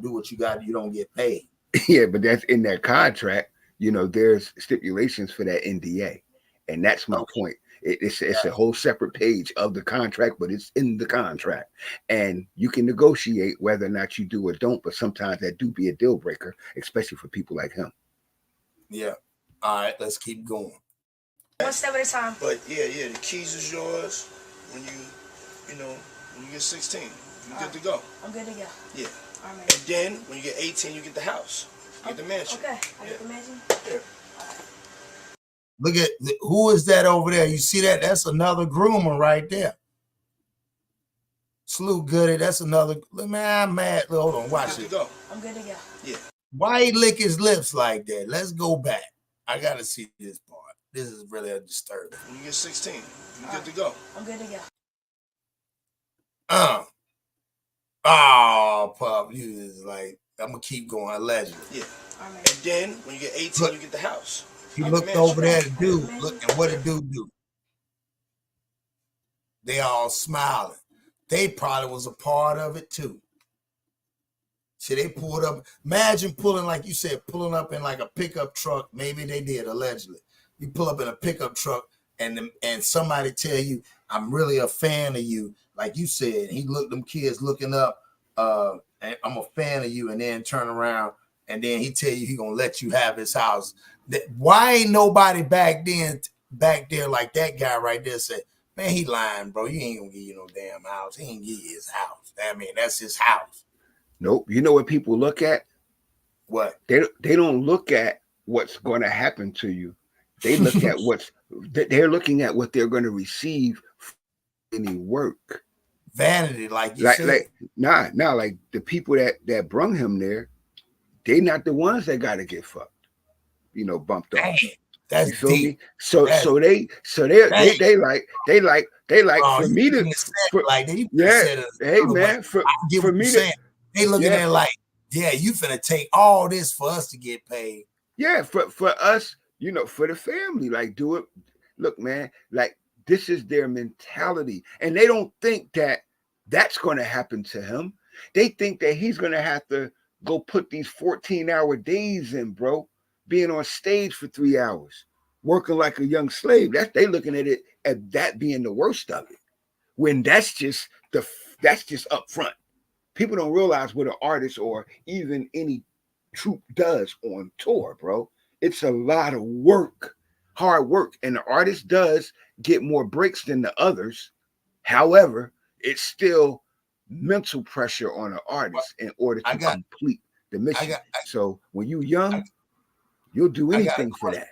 do what you got, you don't get paid. Yeah, but that's in that contract. You know, there's stipulations for that NDA. And that's my point. It's a whole separate page of the contract, but it's in the contract. And you can negotiate whether or not you do or don't, but sometimes that do be a deal breaker, especially for people like him. Yeah. All right, let's keep going. One step at a time. But yeah, the keys is yours when you get 16. You're good to go. I'm good to go. Yeah. All right. And then when you get 18, you get the house. You get the mansion. Okay. I get the mansion? Yeah. Look at who is that over there? You see that? That's another groomer right there. Salute Goody. That's another. Man, I'm mad. Hold on, watch it. I'm good to go. Yeah. Why he lick his lips like that? Let's go back. I gotta see this part. This is really a disturbing. When you get 16, you're good to go. I'm good to go. Oh, Puff, you is like, I'm gonna keep going allegedly. Yeah. All right. And then when you get 18, you get the house. He looked over there at the dude. Look, and what did dude do? They all smiling. They probably was a part of it too. See, they pulled up. Imagine pulling, like you said, pulling up in like a pickup truck. Maybe they did, allegedly. You pull up in a pickup truck and somebody tell you, I'm really a fan of you. Like you said, he looked them kids looking up, and I'm a fan of you, and then turn around and then he tell you he gonna let you have his house. Why ain't nobody back there like that guy right there said, man, he lying, bro. You ain't gonna give you no damn house. He ain't give you his house. I mean, that's his house. Nope. You know what people look at? What? They don't look at what's going to happen to you. They look at they're looking at what they're going to receive for any work. Vanity, like you said. Like the people that brung him there, they not the ones that got to get fucked. Bumped off. Dang, that's you feel deep. me? So they like for me to hey man, for me to they looking at it like, yeah, you finna take all this for us to get paid. Yeah, for us, for the family, like do it. Look, man, like this is their mentality, and they don't think that that's going to happen to him. They think that he's going to have to go put these 14-hour days in, bro, being on stage for 3 hours, working like a young slave. They looking at it as that being the worst of it, when that's just up front. People don't realize what an artist or even any troupe does on tour, bro. It's a lot of work, hard work, and the artist does get more breaks than the others. However, it's still mental pressure on an artist in order to complete the mission. So when you're young, you'll do anything for that.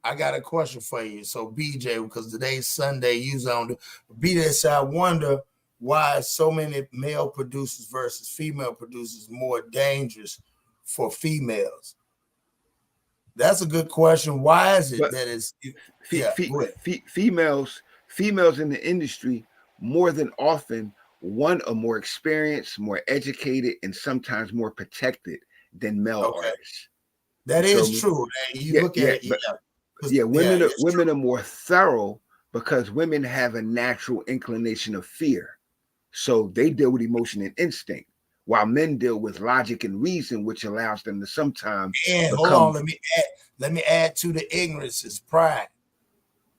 I got a question for you. So BJ, because today's Sunday, you on BJ said, I wonder why so many male producers versus female producers more dangerous for females? That's a good question. Why is it But that it's fe- fe- go ahead. females in the industry more than often, one, are more experienced, more educated, and sometimes more protected than male Okay. artists. That You feel is me? true. You Yeah, look at yeah, it, but yeah. yeah, Yeah, women are it's women true. are more thorough because women have a natural inclination of fear. So they deal with emotion and instinct, while men deal with logic and reason, which allows them to sometimes And hold on, become let me add to the ignorance is pride.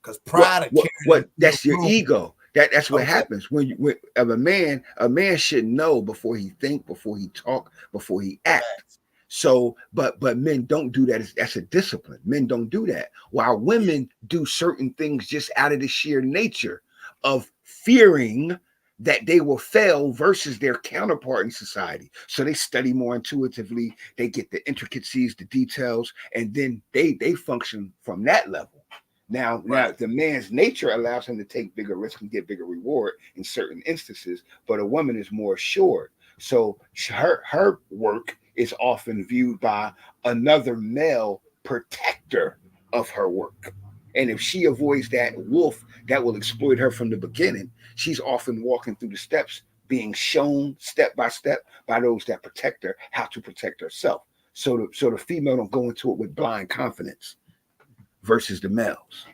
Because pride will carry them what to the that's your room. ego. That's what Okay. happens when of a man should know before he think, before he talk, before he act. Facts. So, but men don't do that. That's a discipline. Men don't do that. While Yeah. women do certain things just out of the sheer nature of fearing that they will fail versus their counterpart in society. So they study more intuitively. They get the intricacies, the details, and then they function from that level. Now, Right. the man's nature allows him to take bigger risks and get bigger reward in certain instances, but a woman is more assured. So her work is often viewed by another male protector of her work. And if she avoids that wolf that will exploit her from the beginning, she's often walking through the steps, being shown step by those that protect her how to protect herself. So the female don't go into it with blind confidence versus the males.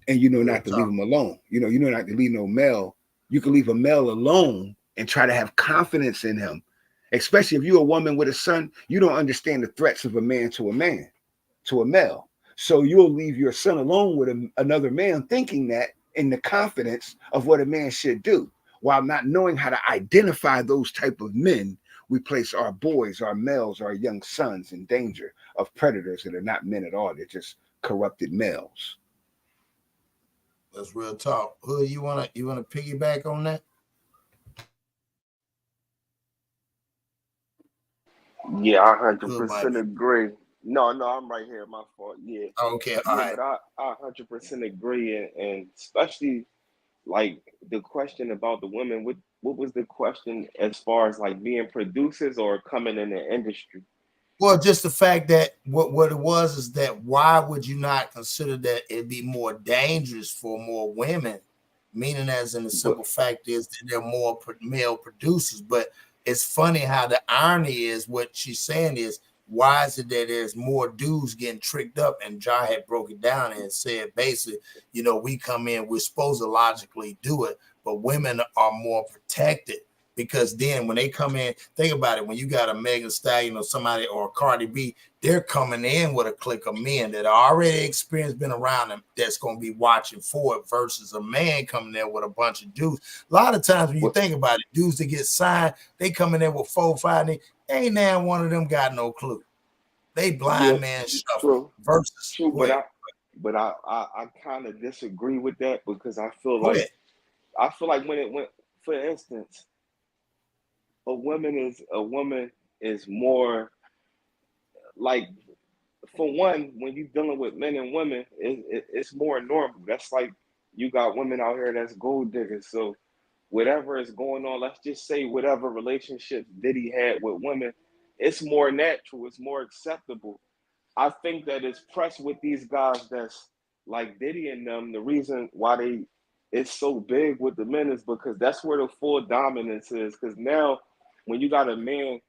And Real not to leave talk. them alone. Not to leave no male. You can leave a male alone and try to have confidence in him. Especially if you're a woman with a son, you don't understand the threats of a man, to a male. So you'll leave your son alone with another man, thinking that in the confidence of what a man should do, while not knowing how to identify those type of men. We place our boys, our males, our young sons in danger of predators that are not men at all. They're just corrupted males. That's real talk. Hood, you wanna piggyback on that? Yeah, I hundred Hood might percent be. agree. No, no, I'm right here. My fault. Yeah, Okay, all yeah, right. but I 100% agree, and especially like the question about the women. What was the question as far as like being producers or coming in the industry? Well, just the fact that what it was is that why would you not consider that it'd be more dangerous for more women? Meaning, as in the But simple fact is that there are more male producers. But it's funny how the irony is what she's saying is why is it that there's more dudes getting tricked up? And Jar had broke it down and said basically, we come in, we're supposed to logically do it, but women are more protected because then when they come in, think about it. When you got a Megan Stallion or somebody or a Cardi B, they're coming in with a clique of men that are already experienced, been around them, that's going to be watching for it versus a man coming there with a bunch of dudes. A lot of times when you what? think about it, dudes that get signed, they come in there with 4, 5, and ain't now one of them got no clue. They Yeah, blind man shuffling true, versus, true. go ahead, But I kind of disagree with that because go ahead. I feel like when it went, for instance, a woman is more like, for one, when you're dealing with men and women, it's more normal. That's like you got women out here that's gold diggers. So whatever is going on, let's just say whatever relationships Diddy had with women, it's more natural, it's more acceptable. I think that it's pressed with these guys that's like Diddy and them. The reason why it's so big with the men is because that's where the full dominance is. Because now, when you got a man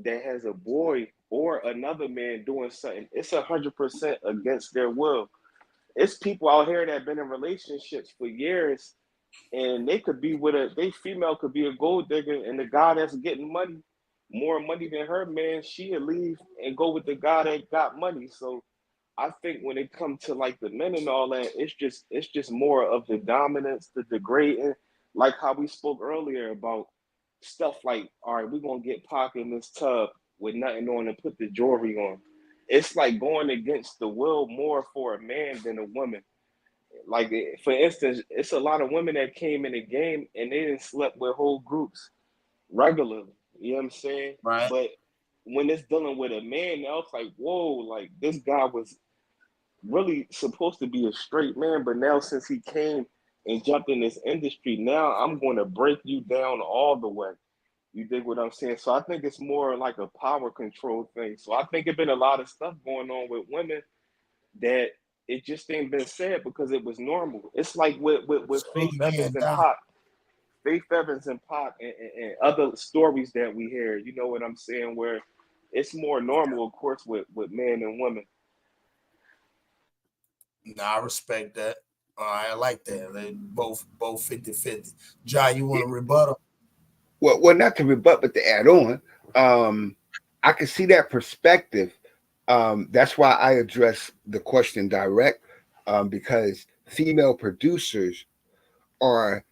that has a boy or another man doing something, it's 100% against their will. It's people out here that have been in relationships for years, and they could be with they female could be a gold digger, and the guy that's getting money, more money than her man, she'll leave and go with the guy that got money. So I think when it comes to like the men and all that, it's just more of the dominance, the degrading, like how we spoke earlier about stuff like, all right, we're gonna get Pac in this tub with nothing on and put the jewelry on. It's like going against the will more for a man than a woman. Like for instance, it's a lot of women that came in the game and they didn't slept with whole groups regularly. You know what I'm saying? Right. But when it's dealing with a man, now it's like, whoa, like this guy was really supposed to be a straight man, but now since he came and jumped in this industry. Now I'm going to break you down all the way. You dig what I'm saying? So I think it's more like a power control thing. So I think it's been a lot of stuff going on with women that it just ain't been said because it was normal. It's like with Faith Salute Evans again, and Doc. Pop. Faith Evans and Pop and other stories that we hear, you know what I'm saying, where it's more normal, of course, with men and women. No, I respect that. I like that. They both 50-50. Jai, you want to rebuttal? Well, not to rebut, but to add on, I can see that perspective. That's why I address the question direct, because female producers are,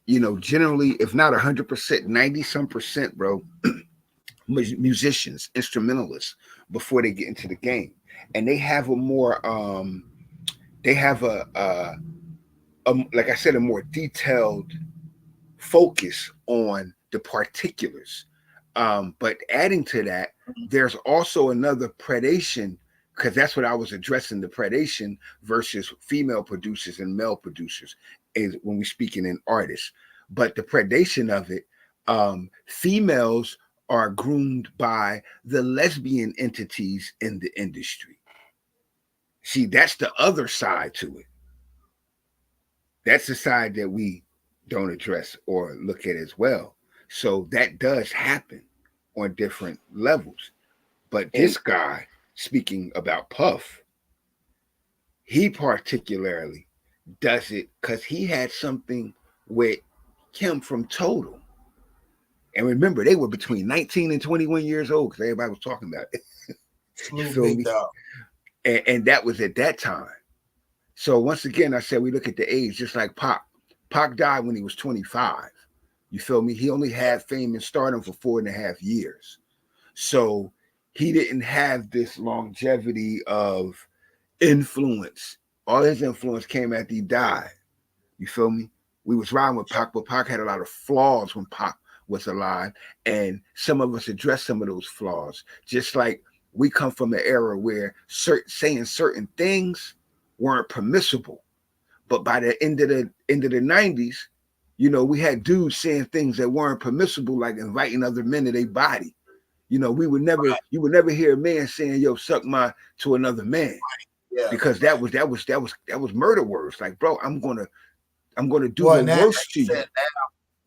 generally, if not 100%, 90 some percent, bro, musicians, instrumentalists before they get into the game, and they have a more, they have like I said, a more detailed focus on the particulars. But adding to that, there's also another predation, because that's what I was addressing, the predation versus female producers and male producers is when we're speaking in artists. But the predation of it, females are groomed by the lesbian entities in the industry. See, that's the other side to it. That's the side that we don't address or look at as well. So that does happen on different levels. But this guy, speaking about Puff, he particularly does it because he had something with Kim from Total. And remember, they were between 19 and 21 years old because everybody was talking about it. You feel me? And that was at that time. So once again, I said we look at the age, just like Pac. Pac died when he was 25. You feel me? He only had fame and stardom for 4.5 years. So he didn't have this longevity of influence. All his influence came after he died. You feel me? We was riding with Pac, but Pac had a lot of flaws when Pac was alive. And some of us addressed some of those flaws. Just like we come from an era where saying certain things weren't permissible. But by the end of the 90s, we had dudes saying things that weren't permissible, like inviting other men to their body. We would never, you would never hear a man saying, "Yo, suck my" to another man, because that was murder words. Like, bro, I'm gonna do the worst to you.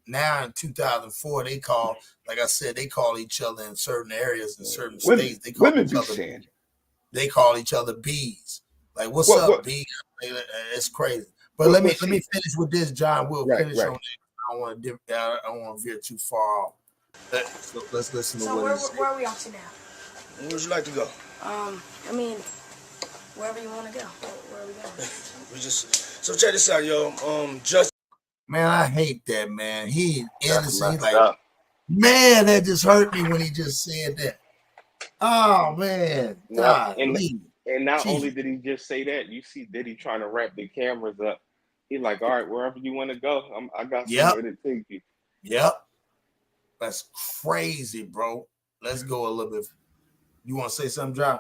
Now in 2004, they call, like I said, they call each other in certain areas in certain states. They call women each other. Saying. They call each other bees. Like, what's up, B? It's crazy. But let me finish with this, John. We'll finish on it. I don't want to veer too far off. Let's listen to what he said. Where are we off to now? Where would you like to go? I mean, wherever you want to go. Where are we going? So check this out, yo. Just Man, I hate that, man. He innocent. Like, man, that just hurt me when he just said that. Oh man, and not only did he just say that, you see Diddy trying to wrap the cameras up. He's like, all right, wherever you want to go, I got somewhere to take you. Yep. That's crazy, bro. Let's go a little bit. You want to say something, John?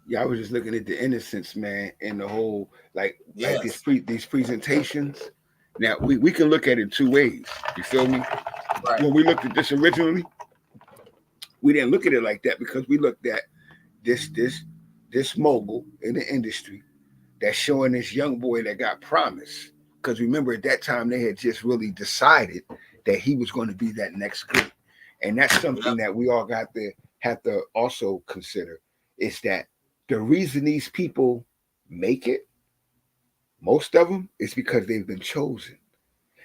Yeah, I was just looking at the innocence, man, and the whole like these presentations. Now we can look at it two ways. You feel me? Right. When we looked at this originally, we didn't look at it like that because we looked at this mogul in the industry that's showing this young boy that got promised. Because remember, at that time they had just really decided that he was going to be that next group, and that's something that we all have to also consider, is that the reason these people make it, most of them, is because they've been chosen,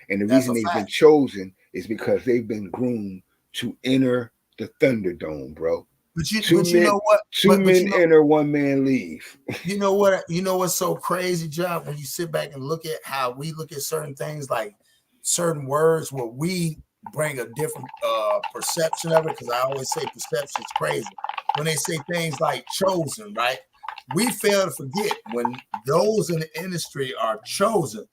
and the reason they've been chosen is because they've been groomed to enter the Thunderdome, bro. But you know what? Two men enter, one man leave. You know what? You know what's so crazy, John? When you sit back and look at how we look at certain things, like certain words, where we bring a different perception of it. Because I always say perception is crazy. When they say things like chosen, right? We fail to forget when those in the industry are chosen.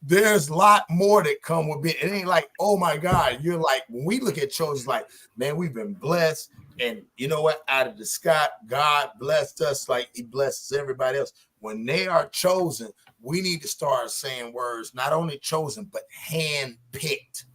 there's a lot more that come with it. It ain't like, oh my God, you're like, when we look at chosen, like, man, we've been blessed. And you know what? Out of the sky, God blessed us like he blesses everybody else. When they are chosen, we need to start saying words, not only chosen, but hand-picked.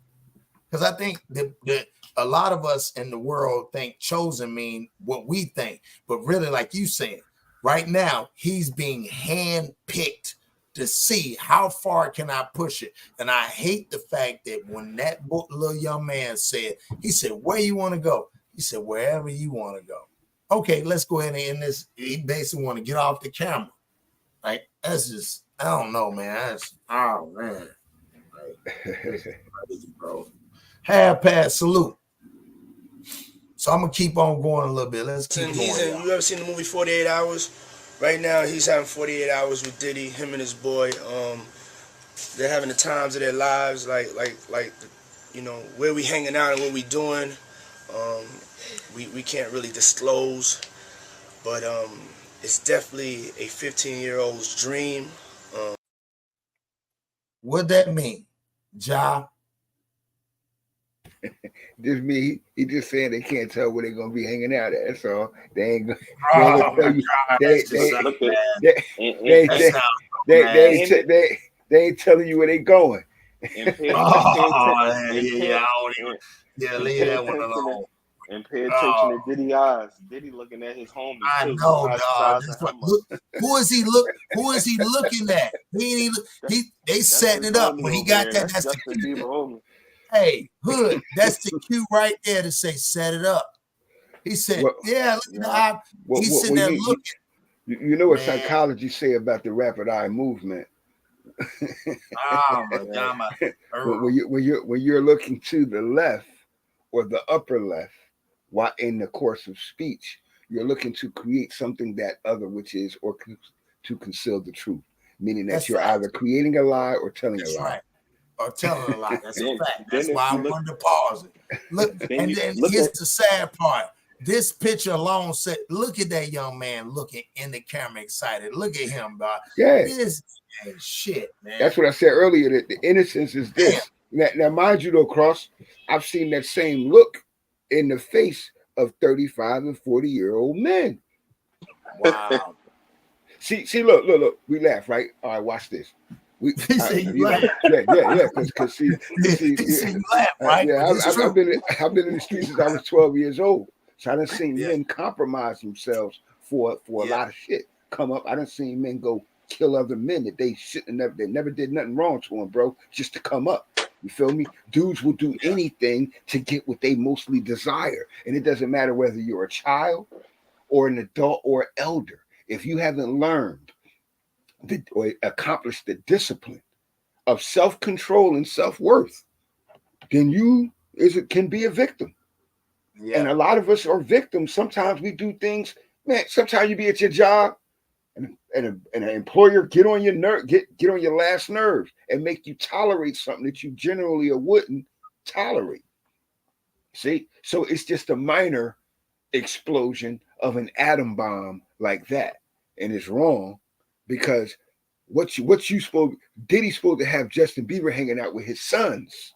Because I think that a lot of us in the world think chosen mean what we think. But really, like you said, right now, he's being handpicked to see how far can I push it. And I hate the fact that when that little young man said, he said, where you want to go? He said, wherever you want to go. Okay, let's go ahead and end this. He basically want to get off the camera. Like, that's just, I don't know, man. That's, oh, man. Like, crazy, bro. Half past salute. So I'm going to keep on going a little bit. Let's keep going. You ever seen the movie 48 Hours? Right now, he's having 48 hours with Diddy, him and his boy. They're having the times of their lives, like you know, where we hanging out and what we doing. We can't really disclose, but it's definitely a 15-year-old's dream. What that mean, Ja? Just me. He just saying they can't tell where they're gonna be hanging out at. That's all. They ain't gonna tell you. They ain't telling you where they going. Yeah, leave that one alone. And pay attention to Diddy eyes. Diddy looking at his homies. I know, dog. Who is he looking at? They setting it up when he got that. That's the Bieber homie. Hey, Hood, that's the cue right there to say set it up. He said, look at the eye. He's sitting there looking. You know what psychology say about the rapid eye movement? Oh my God! When you're looking to the left or the upper left, while in the course of speech, you're looking to create something that other, which is or to conceal the truth, meaning that you're either creating a lie or telling a lie. Right. Or telling a lie. That's a fact. That's why I wanted to pause it. Look, and then here's the sad part. This picture alone said, look at that young man looking in the camera excited. Look at him, dog. Yeah. This shit, man. That's what I said earlier, that the innocence is this. Now, mind you, though, Cross, I've seen that same look in the face of 35 and 40-year-old men. Wow. See, look. We laugh, right? All right, watch this. Because see, you laugh, right? I've been in the streets since I was 12 years old, so I done seen men compromise themselves for a lot of shit. Come up, I done seen men go kill other men that they shouldn't have. They never did nothing wrong to them, bro. Just to come up. You feel me? Dudes will do anything to get what they mostly desire, and it doesn't matter whether you're a child or an adult or elder. If you haven't learned or accomplish the discipline of self-control and self-worth, then you can be a victim. Yeah. And a lot of us are victims. Sometimes we do things, man. Sometimes you be at your job and an employer get on your get on your last nerves and make you tolerate something that you generally wouldn't tolerate. See, so it's just a minor explosion of an atom bomb like that, and it's wrong. Because Diddy's supposed to have Justin Bieber hanging out with his sons.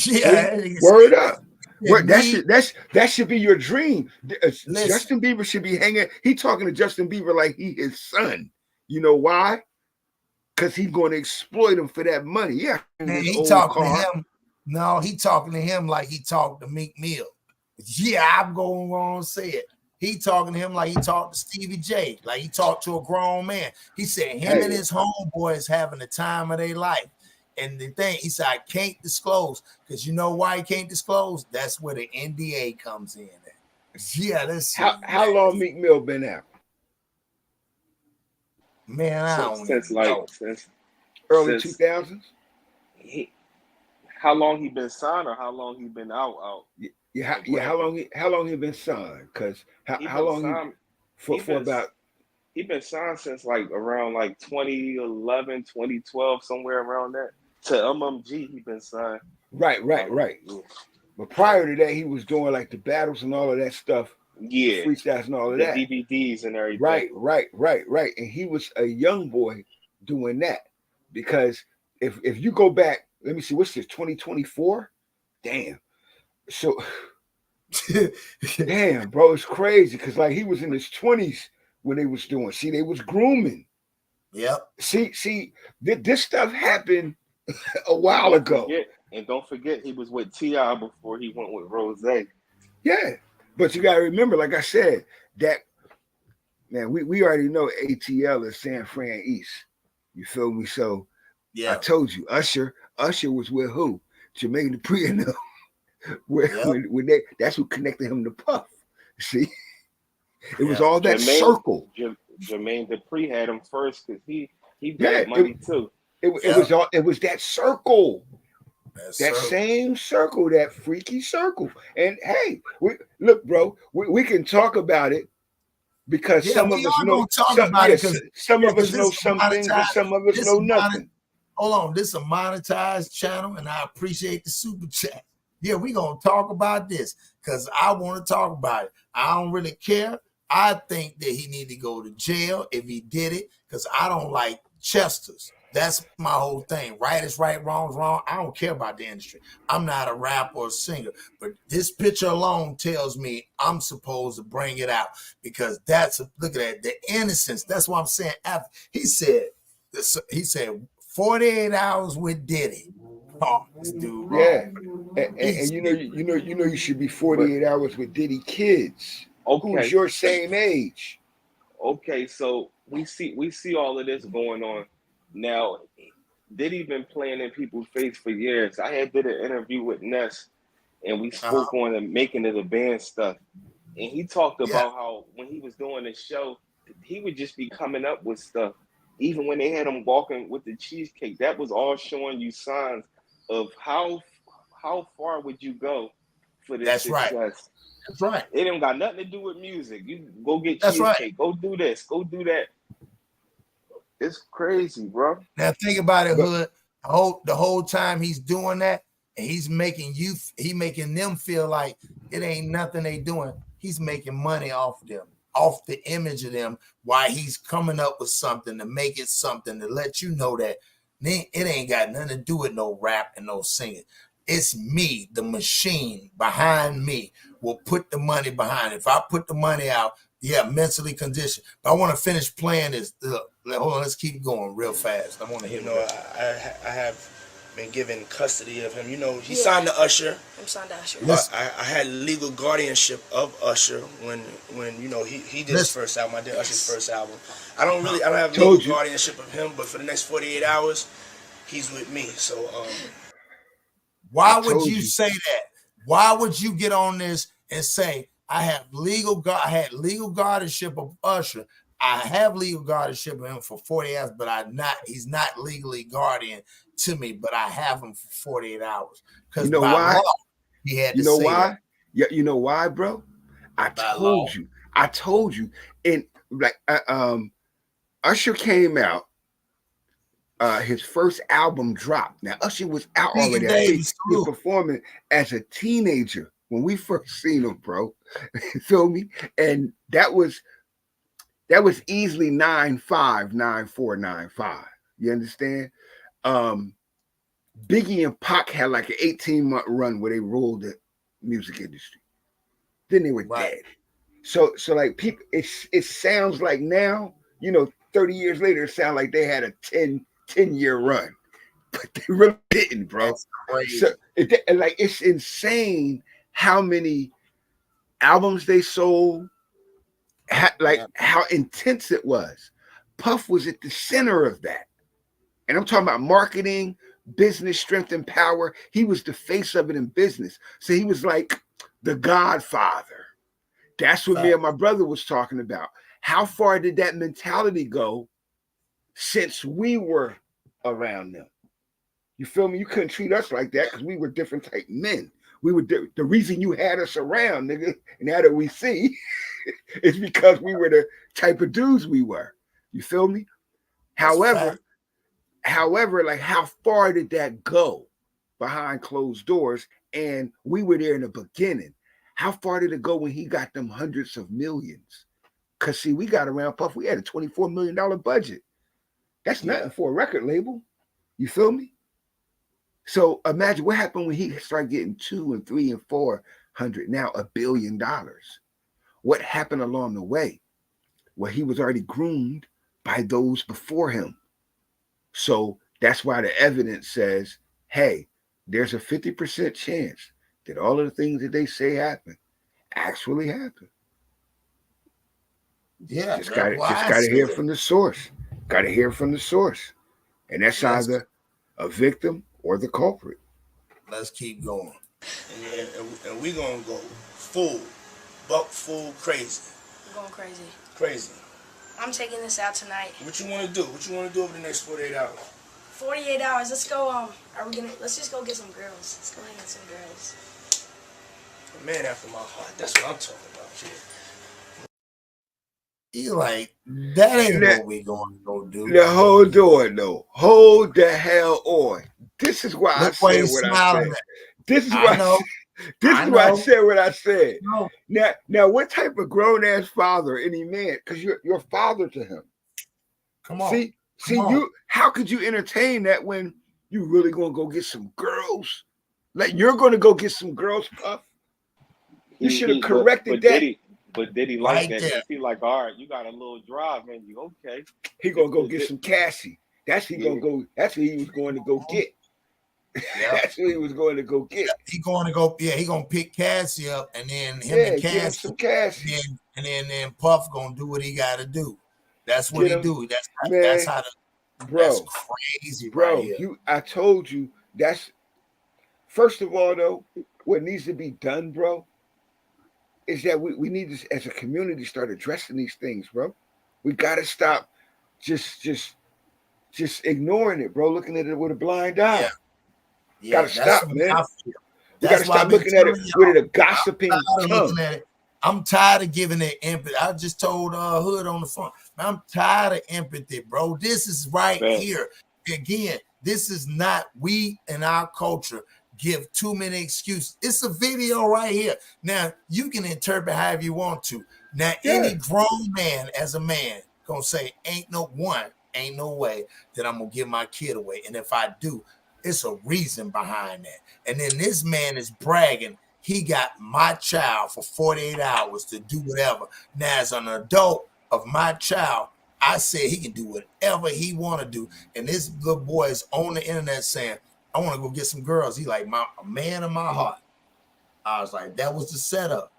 Yeah, word up. That should be your dream. Justin Bieber should be hanging. He talking to Justin Bieber like he his son. You know why? Because he's going to exploit him for that money. Yeah, and he talking to him. No, he talking to him like he talked to Meek Mill. Yeah, I'm going on and say it. He talking to him like he talked to Stevie J, like he talked to a grown man. He said him and his homeboys having the time of their life. And the thing, he said, I can't disclose, because you know why he can't disclose? That's where the NDA comes in. Yeah, let's see. How long Meek Mill been out? Man, I don't since early 2000s. How long he been signed or how long he been out? Yeah, how long he been signed? Because how long he been signed since like around like 2011, 2012, somewhere around that. To MMG, he been signed. Right. But prior to that, he was doing like the battles and all of that stuff. Yeah, freestyles and all of that. DVDs and everything. Right. And he was a young boy doing that, because if you go back, let me see, what's this, 2024? Damn. So damn, bro, it's crazy because like he was in his 20s when they was doing. See, they was grooming. Yep. See, this stuff happened a while ago. Don't forget, he was with Ti before he went with Rose. Yeah, but you gotta remember, like I said, that man, we already know ATL is San Fran East. You feel me? So Yeah. I told you, Usher was with who? Jermaine Dupri and them. When that's who connected him to Puff. See, it was all that circle. Jermaine Dupri had him first because he bad money too. It was that circle. That same circle, that freaky circle. And hey, look, bro, we can talk about it because some of us know some of us know some things and some of us know nothing. Hold on, this is a monetized channel, and I appreciate the super chat. Yeah, we're gonna talk about this because I want to talk about it. I don't really care. I think that he need to go to jail if he did it because I don't like Chesters. That's my whole thing. Right is right, wrong is wrong. I don't care about the industry. I'm not a rapper or a singer, but this picture alone tells me I'm supposed to bring it out because look at that, the innocence. That's what I'm saying. He said 48 hours with Diddy. Oh, this dude wrong. Yeah, and you should be 48 hours with Diddy kids. Okay. Who's your same age? Okay, so we see all of this going on. Now, Diddy been playing in people's face for years. I did an interview with Ness, and we spoke on the making of the band stuff. And he talked about how when he was doing the show, he would just be coming up with stuff. Even when they had him walking with the cheesecake, that was all showing you signs of how far would you go for this success. Right. That's right. It ain't got nothing to do with music. You go get cheesecake. Right. Go do this. Go do that. It's crazy, bro. Now think about it, Hood. The whole time he's doing that, and he's making them feel like it ain't nothing they doing. He's making money off them, off the image of them, while he's coming up with something to make it something to let you know that it ain't got nothing to do with no rap and no singing. It's me, the machine behind me will put the money behind it. If I put the money out, mentally conditioned. But I want to finish playing this. Hold on, let's keep going real fast. I want to hear. I have been given custody of him. He signed to Usher. I'm signed to Usher. I had legal guardianship of Usher when he did his first album. I did Usher's first album. I don't have legal guardianship of him, but for the next 48 hours, he's with me. So why would you say that? Why would you get on this and say I had legal guardianship of Usher? I have legal guardianship of him for 40 hours, but he's not legally guardian to me, but I have him for 48 hours. Because why? Law, he had to say why? That. Yeah, you know why, bro? I told you. And like Usher came out. His first album dropped. Now Usher was out already. He was performing as a teenager when we first seen him, bro. You feel me? And that was easily 95, 94, 95. You understand? Biggie and Pac had like an 18-month run where they ruled the music industry. Then they were dead. So like people, it sounds like now, 30 years later, it sounds like they had a 10-year run, but they really didn't, bro. That's crazy. So it's insane how many albums they sold, how intense it was. Puff was at the center of that, and I'm talking about marketing, business, strength, and power. He was the face of it in business, so he was like the Godfather. That's what me and my brother was talking about. How far did that mentality go since we were around them? You feel me? You couldn't treat us like that because we were different type men. We were the reason you had us around, nigga. Now that we see, it's because we were the type of dudes we were. You feel me? However, like how far did that go behind closed doors? And we were there in the beginning. How far did it go when he got them hundreds of millions? Because see, we got around Puff. We had a $24 million budget. That's nothing for a record label. You feel me? So imagine what happened when he started getting 2 and 3 and 400, now $1 billion. What happened along the way? Well, he was already groomed by those before him. So that's why the evidence says, hey, there's a 50% chance that all of the things that they say happen actually happen. Yeah, Just that's got it. why Just I got to hear said, from the source. Got to hear from the source, and that's let's either a victim or the culprit. let's keep going. And we gonna go full, buck full crazy. I'm going crazy. Crazy. I'm taking this out tonight. What you wanna do? What you wanna do over the next 48 hours? 48 hours. Let's go. Let's just go get some girls. Let's go hang with some girls. A man after my heart. That's what I'm talking about, kid. He like, that ain't Now- what we gonna go do. Now hold on, though. Hold the hell on. This is why I Look why said he's what I smiling said. at. This is I why. know. This I is why I know. said what I said. No. Now, what type of grown ass father any man? Because you're father to him. Come on. See, Come on. you. How could you entertain that when you really gonna go get some girls? Like you're gonna go get some girls, Puff. You should have corrected that. But Diddy Right like that there. because he like, all right, you got a little drive in you, okay? He gonna go get some Cassie. That's he gonna go. That's what he was going to go get. Yeah. That's what he was going to go get. He going to go. Yeah, he gonna pick Cassie up, and then him Yeah, and get him Cassie, some Cassie. and then Puff gonna do what he got to do. That's what Get he him, do. That's man, how. That's bro, crazy, bro. right here. I told you that's first of all though. What needs to be done, bro, is that we need to, as a community, start addressing these things, bro. We gotta stop just ignoring it, bro. Looking at it with a blind eye. Yeah. Yeah, Gotta that's stop, what man. I feel. We That's gotta why stop I've been looking at it telling with a y'all. gossiping I'm tired of tongue. looking at it. I'm tired of giving it empathy. I just told Hood on the phone, man, I'm tired of empathy, bro. This is right here. Again, this is not, we in our culture give too many excuses. It's a video right here. Now, you can interpret however you want to. Now, any grown man as a man gonna say, ain't no way that I'm gonna give my kid away. And if I do, it's a reason behind that. And then this man is bragging, he got my child for 48 hours to do whatever. Now, as an adult of my child, I said he can do whatever he want to do. And this little boy is on the internet saying, I want to go get some girls. He like, a man of my heart. I was like, that was the setup.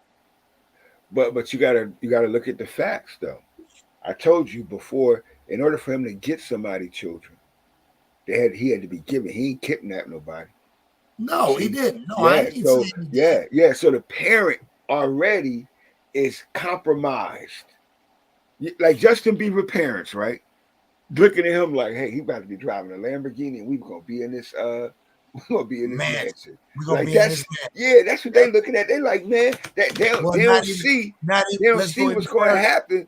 But you gotta look at the facts though. I told you before, in order for him to get somebody children, he had to be given. He ain't kidnapped nobody. No, he didn't. No, yeah, I ain't so saying he did. yeah. So the parent already is compromised. Like Justin Bieber parents, right? Looking at him like, hey, he about to be driving a Lamborghini, and we gonna be in this mansion. We're gonna Like be that's in this mansion. yeah, that's what they looking at. They like, man, that they don't see what's going to happen.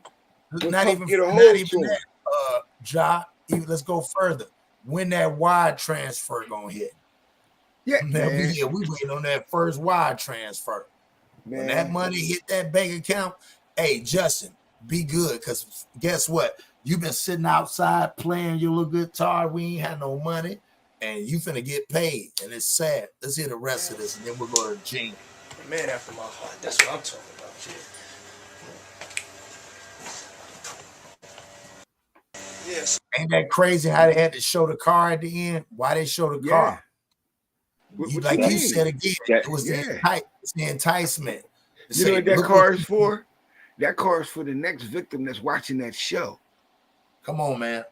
Not even that, Ja. Let's go further. When that wire transfer gonna hit? Yeah, man. We waiting on that first wire transfer. Man. When that money hit that bank account, hey, Justin, be good, because guess what? You've been sitting outside playing your little guitar. We ain't had no money, and you finna get paid, and it's sad. Let's hear the rest of this, and then we'll go to Gene. A man after my heart. That's what I'm talking about, kid. Yes. Ain't that crazy how they had to show the car at the end? Why they show the car? Like you said again, it was the enticement. You know what that car is for? That car is for the next victim that's watching that show. Come on, man.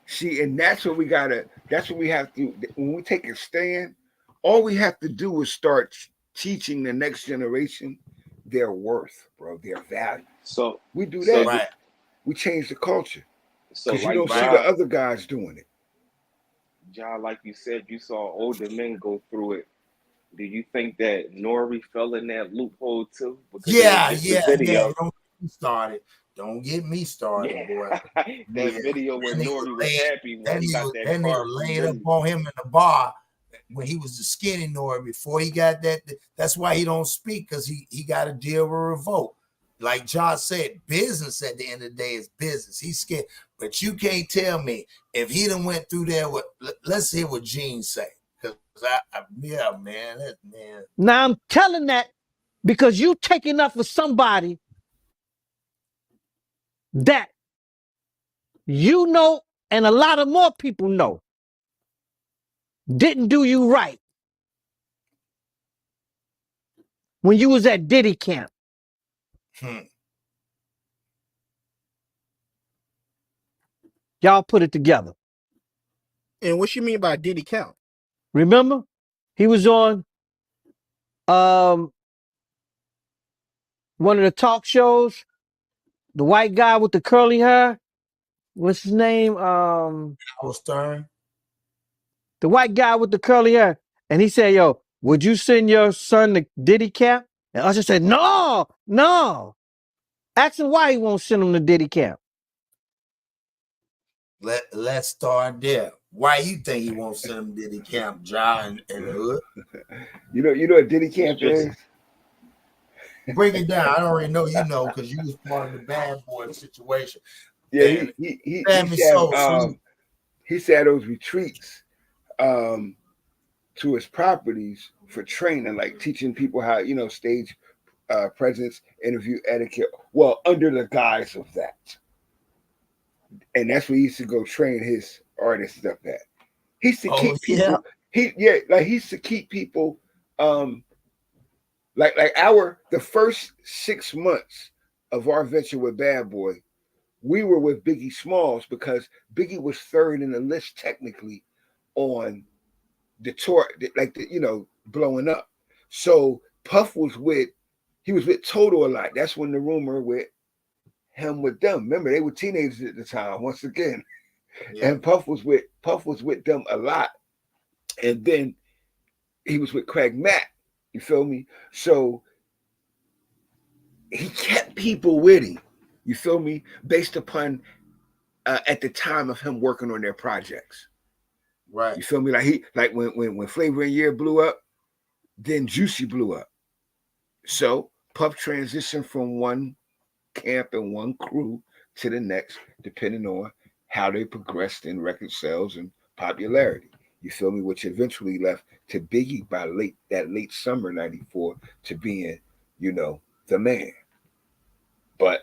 See, and that's what we have to, when we take a stand, all we have to do is start teaching the next generation their worth, bro, their value. So we do that, right? We change the culture. So because you don't see the other guys doing it. John, like you said, you saw older men go through it. Do you think that Nori fell in that loophole too? Because yeah. Don't get me started, boy. That video where Nori was happy when he got that car laid up on him in the bar when he was the skinny Nori before he got that. That's why he don't speak, because he got to deal with revolt. Like John said, business at the end of the day is business. He's scared. But you can't tell me if he done went through there with, let's hear what Gene say. Because Yeah, man. Man. Now I'm telling that because you taking up for somebody that you know and a lot of more people know didn't do you right when you was at Diddy camp. Y'all put it together. And what you mean by Diddy count? Remember? He was on one of the talk shows, the white guy with the curly hair. What's his name? Stern. The white guy with the curly hair. And he said, yo, would you send your son to Diddy camp? And Usher said, no. Ask him why he won't send him to Diddy camp. Let's start there. Why you think he won't send him to Diddy camp, Ja, and the hood? You know what Diddy camp is? Break it down. I already know you know because you was part of the bad boy situation. Yeah, he said those retreats to his properties for training, like teaching people how, stage presence, interview etiquette, well, under the guise of that. And that's where he used to go train his artists up at. He used to keep people. He used to keep people. The first 6 months of our venture with Bad Boy, we were with Biggie Smalls because Biggie was third in the list technically on the tour, blowing up. So Puff was with Toto a lot. That's when the rumor with him with them. Remember, they were teenagers at the time. Once again, and Puff was with them a lot. And then he was with Craig Mack. You feel me? So he kept people with him. You feel me? Based upon at the time of him working on their projects. Right. You feel me? Like when Flavor in Year blew up, then Juicy blew up. So Puff transitioned from one camp and one crew to the next, depending on how they progressed in record sales and popularity. You feel me? Which eventually left to Biggie by late summer '94 to being, the man. But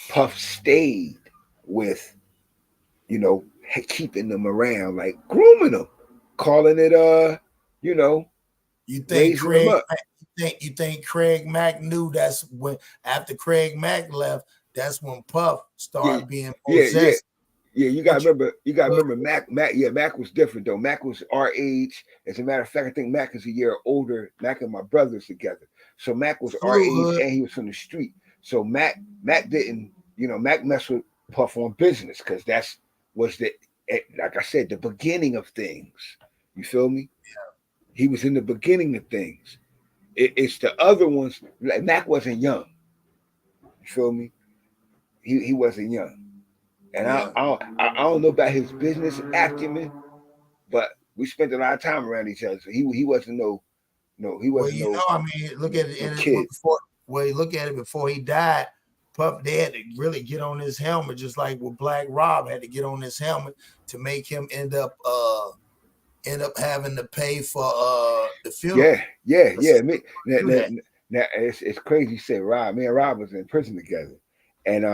Puff stayed with, keeping them around, like grooming them, calling it you think raising them up. You think Craig Mack knew that's when after Craig Mack left, that's when Puff started being possessed. Yeah, you gotta remember Mac. Mac was different though. Mac was our age. As a matter of fact, I think Mac is a year older. Mac and my brothers together. So Mac was our age and he was from the street. So Mac didn't, Mac messed with Puff on business because was like I said, the beginning of things. You feel me? Yeah. He was in the beginning of things. It's the other ones. Like Mac wasn't young. You feel me? He wasn't young. And I don't know about his business acumen, but we spent a lot of time around each other. So he wasn't he wasn't I mean, look at it kid. Look at it before he died. Puff, they had to really get on his helmet, just like with Black Rob had to get on his helmet to make him end up having to pay for the funeral. Yeah. Now it's crazy you say Rob. Me and Rob was in prison together. And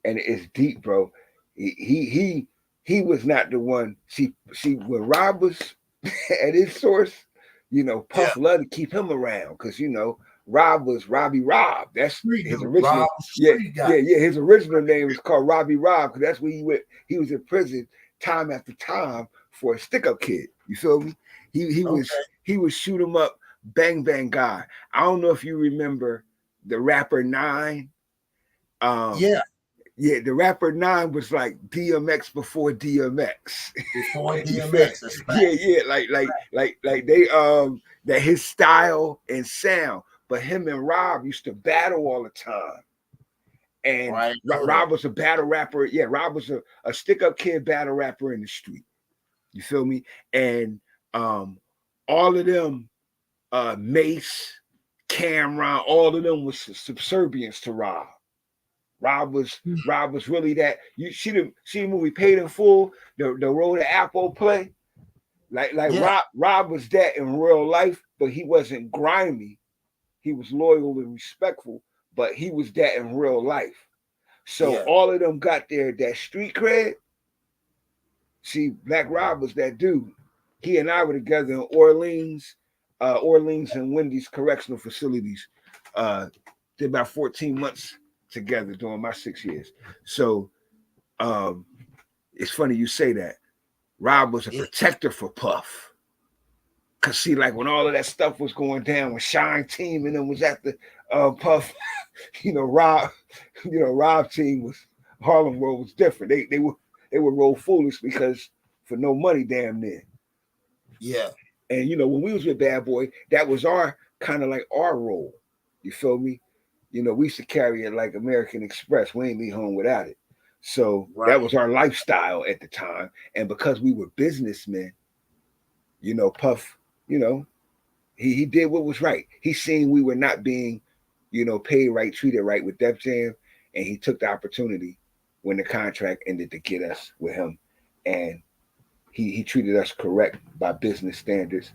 and it's deep, bro. He was not the one. See when Rob was at his source, Puff loved to keep him around because Rob was Robbie Rob. That's his original. His original name was called Robbie Rob because that's where he went. He was in prison time after time for a stick-up kid. You feel me? He was shoot 'em up, bang bang guy. I don't know if you remember the rapper Nine. Yeah, the rapper Nine was like DMX before DMX. Before DMX, like they that his style and sound. But him and Rob used to battle all the time. And Rob was a battle rapper. Yeah, Rob was a stick-up kid battle rapper in the street. You feel me? And all of them, Mace, Cameron, all of them was subservience to Rob. Rob was really that. You see the movie Paid in Full, the role that Apple play. Like Yeah. Rob was that in real life, but he wasn't grimy. He was loyal and respectful, but he was that in real life. So Yeah. all of them got that street cred. See, Black Rob was that dude. He and I were together in Orleans and Wendy's correctional facilities. Did about 14 months together during my 6 years. So it's funny you say that. Rob was a protector for Puff. Cause see, like when all of that stuff was going down, when Shine Team and them was at the Puff, Rob team was Harlem World was different. They would roll foolish because for no money, damn near. Yeah. And when we was with Bad Boy, that was our kind of like our role. You feel me? We used to carry it like American Express. We ain't leave home without it. So that was our lifestyle at the time. And because we were businessmen, Puff, he did what was right. He seen we were not being, paid right, treated right with Def Jam, and he took the opportunity when the contract ended to get us with him. And he treated us correct by business standards.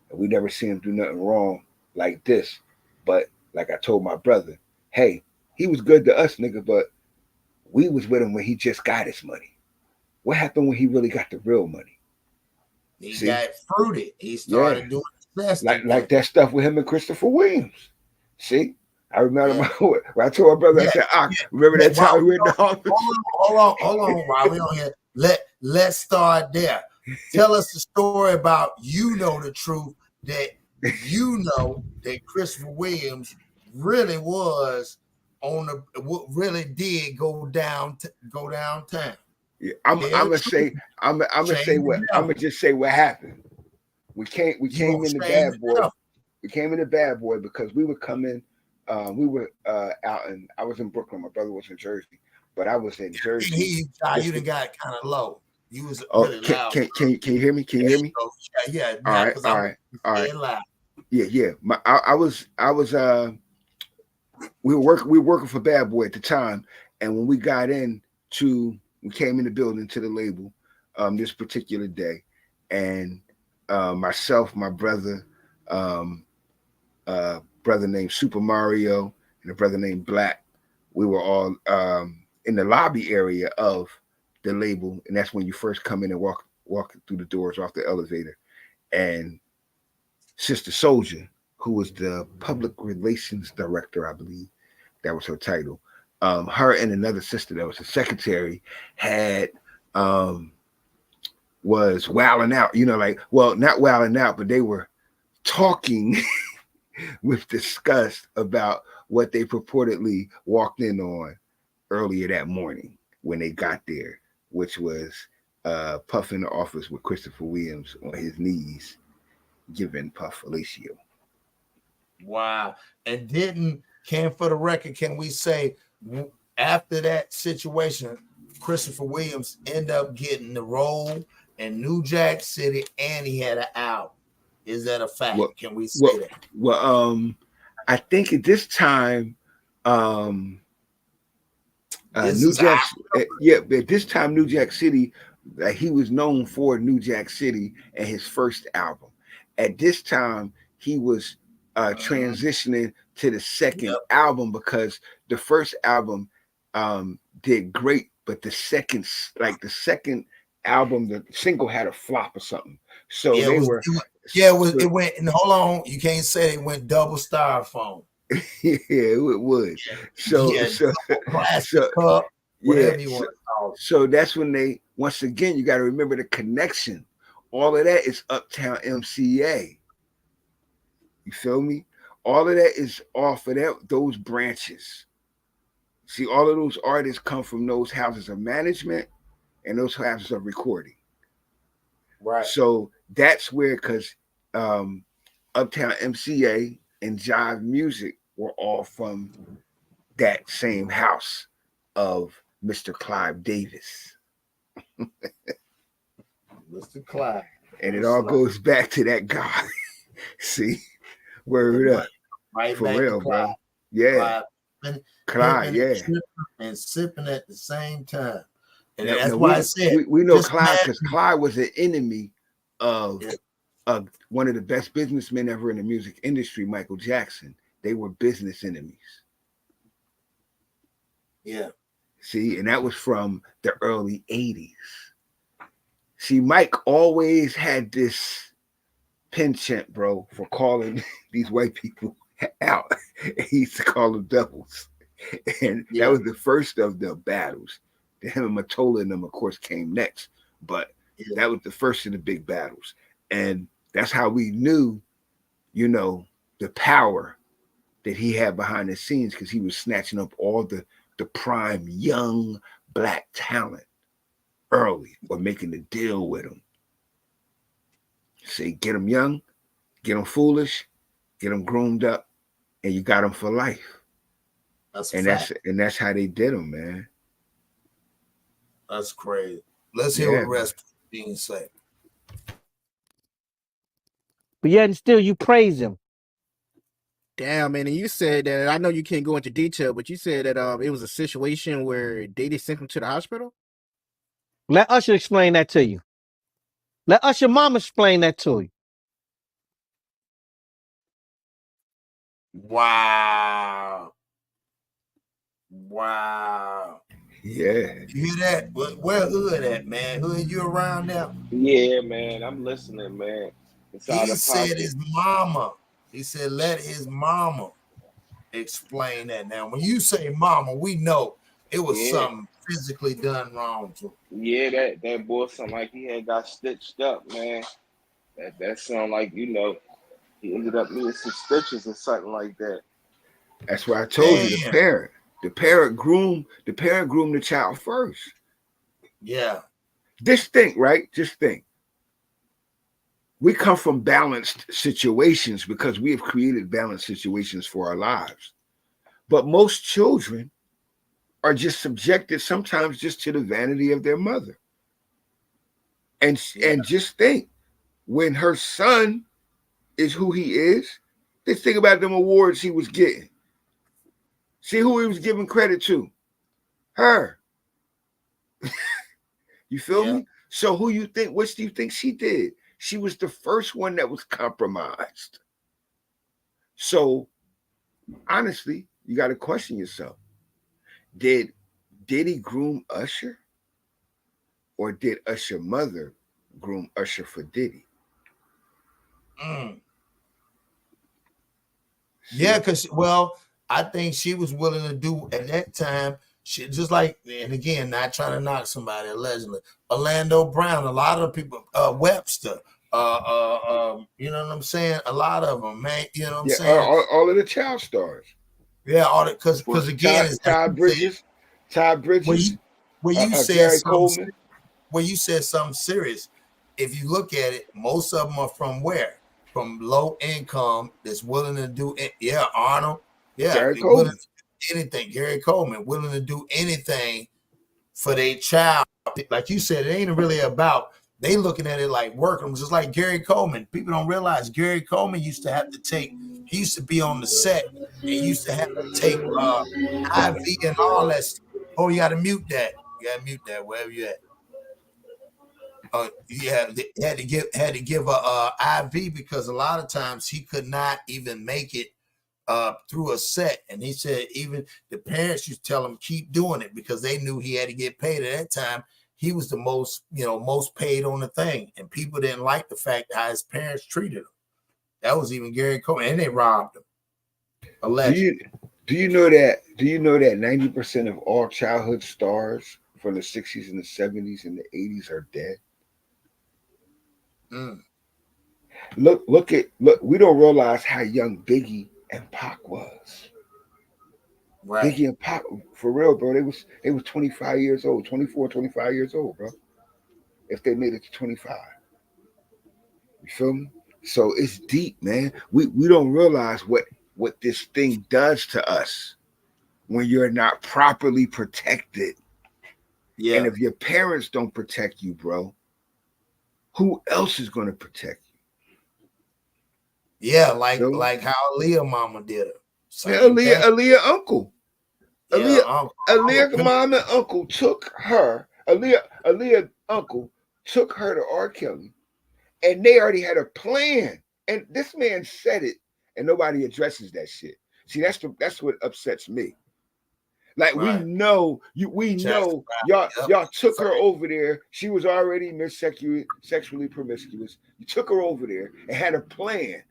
And we never seen him do nothing wrong like this. But like I told my brother, hey, he was good to us, nigga, but we was with him when he just got his money. What happened when he really got the real money? He got fruited. He started doing his best. Like that stuff with him and Christopher Williams. See? I remember when I told my brother, I said, remember that time we went to the office? Hold on, while we on here. Let's start there. Tell us the story about the truth that that Christopher Williams really was what really did go downtown. Yeah, I'm gonna just say what happened. We came in the Bad Boy. We came in the Bad Boy because we would come in. We were out and I was in Brooklyn. My brother was in Jersey, but I was in Jersey. You done got kind of low. You was really loud. Can you hear me? Can you hear me? Yeah. All right. Loud. Yeah. I was. We were working for Bad Boy at the time, and when we came in the building to the label this particular day, and myself, my brother, brother named Super Mario, and a brother named Black, we were all in the lobby area of the label, and that's when you first come in and walk through the doors off the elevator. And Sister Soldier, who was the public relations director, I believe that was her title, her and another sister that was a secretary had was wilding out, not wilding out, but they were talking with disgust about what they purportedly walked in on earlier that morning when they got there, which was Puff in the office with Christopher Williams on his knees giving Puff fellatio. Wow. And for the record, can we say after that situation, Christopher Williams ended up getting the role in New Jack City and he had an album? Is that a fact? Can we say that? Well, I think at this time, New Jack City, he was known for New Jack City and his first album. At this time, he was transitioning to the second album because the first album did great, but the second album, the single had a flop or something. So it went, and hold on, you can't say it went double styrofoam. Yeah, it would. So cup, whatever you want to call it. So that's when they, once again, you got to remember the connection. All of that is Uptown MCA. You feel me? All of that is off of those branches. See, all of those artists come from those houses of management and those houses of recording. Right. So that's where, because Uptown MCA and Jive Music were all from that same house of Mr. Clive Davis. Mr. Clive. And it all goes back to that guy. See? Word up. Right, for real, bro. Yeah. Clive, yeah. And sipping at the same time. And that's why I said we know Clive because Clive was an enemy of one of the best businessmen ever in the music industry, Michael Jackson. They were business enemies. Yeah. See, and that was from the early 80s. See, Mike always had this penchant, bro, for calling these white people out. He used to call them devils. And that Yeah. was the first of the battles. The him and Matola and them, of course, came next. But Yeah. that was the first of the big battles. And that's how we knew, you know, the power that he had behind the scenes, because he was snatching up all the prime young black talent early, or making a deal with them. Say, get them young, get them foolish, get them groomed up, and you got them for life. That's a And fact. that's how they did them, man. That's crazy. Let's hear what Yeah, the rest of the being say. But yet and still you praise him. Damn, man, and you said that, I know you can't go into detail, but you said that it was a situation where Diddy sent him to the hospital? Let Usher explain that to you. Let Usher mama explain that to you. Wow. Wow. yeah. You hear that? Where Hood at, man? Hood, you around now? Yeah, man, I'm listening, man. It's out He of said pocket. his mama. He said let his mama explain that. Now, when you say mama, we know it was Yeah, something physically done wrong to him. yeah, that boy sound like he had got stitched up, man. That sound like, he ended up needing some stitches or something like that. That's why I told you Damn. the parent groomed the child first. Yeah. Just think, right? Just think. We come from balanced situations because we have created balanced situations for our lives. But most children are just subjected sometimes just to the vanity of their mother. Yeah. And just think, when her son is who he is, just think about them awards he was getting. See who he was giving credit to? Her. You feel Yeah. me? So who you think, what do you think she did? She was the first one that was compromised. So honestly, you got to question yourself. Did he groom Usher? Or did Usher mother groom Usher for Diddy? Mm. Yeah, See? because I think she was willing to do at that time. She just like, and again, not trying to knock somebody allegedly. Orlando Brown, a lot of people, Webster, you know what I'm saying? A lot of them, man. You know what I'm Yeah, saying? all of the child stars. Yeah, all that For because again, it's like you said, Ty when Bridges, you when you said Gary something Coleman. when you said something serious, if you look at it, most of them are from where? From low income that's willing to do it. Yeah, Arnold. Yeah, Gary they willing Coleman. to do anything. Gary Coleman willing to do anything for their child. Like you said, it ain't really about they looking at it like working, just like Gary Coleman. People don't realize Gary Coleman used to have to take, he used to be on the set and used to have to take IV and all that stuff. Oh, you gotta mute that. You gotta mute that wherever you at. Yeah, they had to give a IV because a lot of times he could not even make it through a set, and he said even the parents used to tell him keep doing it because they knew he had to get paid. At that time, he was the most paid on the thing, and people didn't like the fact how his parents treated him. That was even Gary Coleman, and they robbed him. Do Allegedly. you do you know that 90% of all childhood stars from the 60s and the 70s and the 80s are dead? Mm, Look, we don't realize how young Biggie and Pac was. right. Biggie and Pac, for real, bro, they was 25 years old, 24, 25 years old, bro. If they made it to 25. You feel me? So it's deep, man. We don't realize what this thing does to us when you're not properly protected. And Yeah. if your parents don't protect you, bro, who else is going to protect Yeah, you? like Feel me? like how Leah mama did it. Yeah, Same thing. Aaliyah uncle. Yeah, Aaliyah Uncle mom and uncle took her. Aaliyah uncle took her to R. Kelly And they already had a plan. And this man said it, and nobody addresses that shit. See, that's what upsets me. Like we Right. know y'all took her over there. She was already sexually promiscuous. You took her over there and had a plan.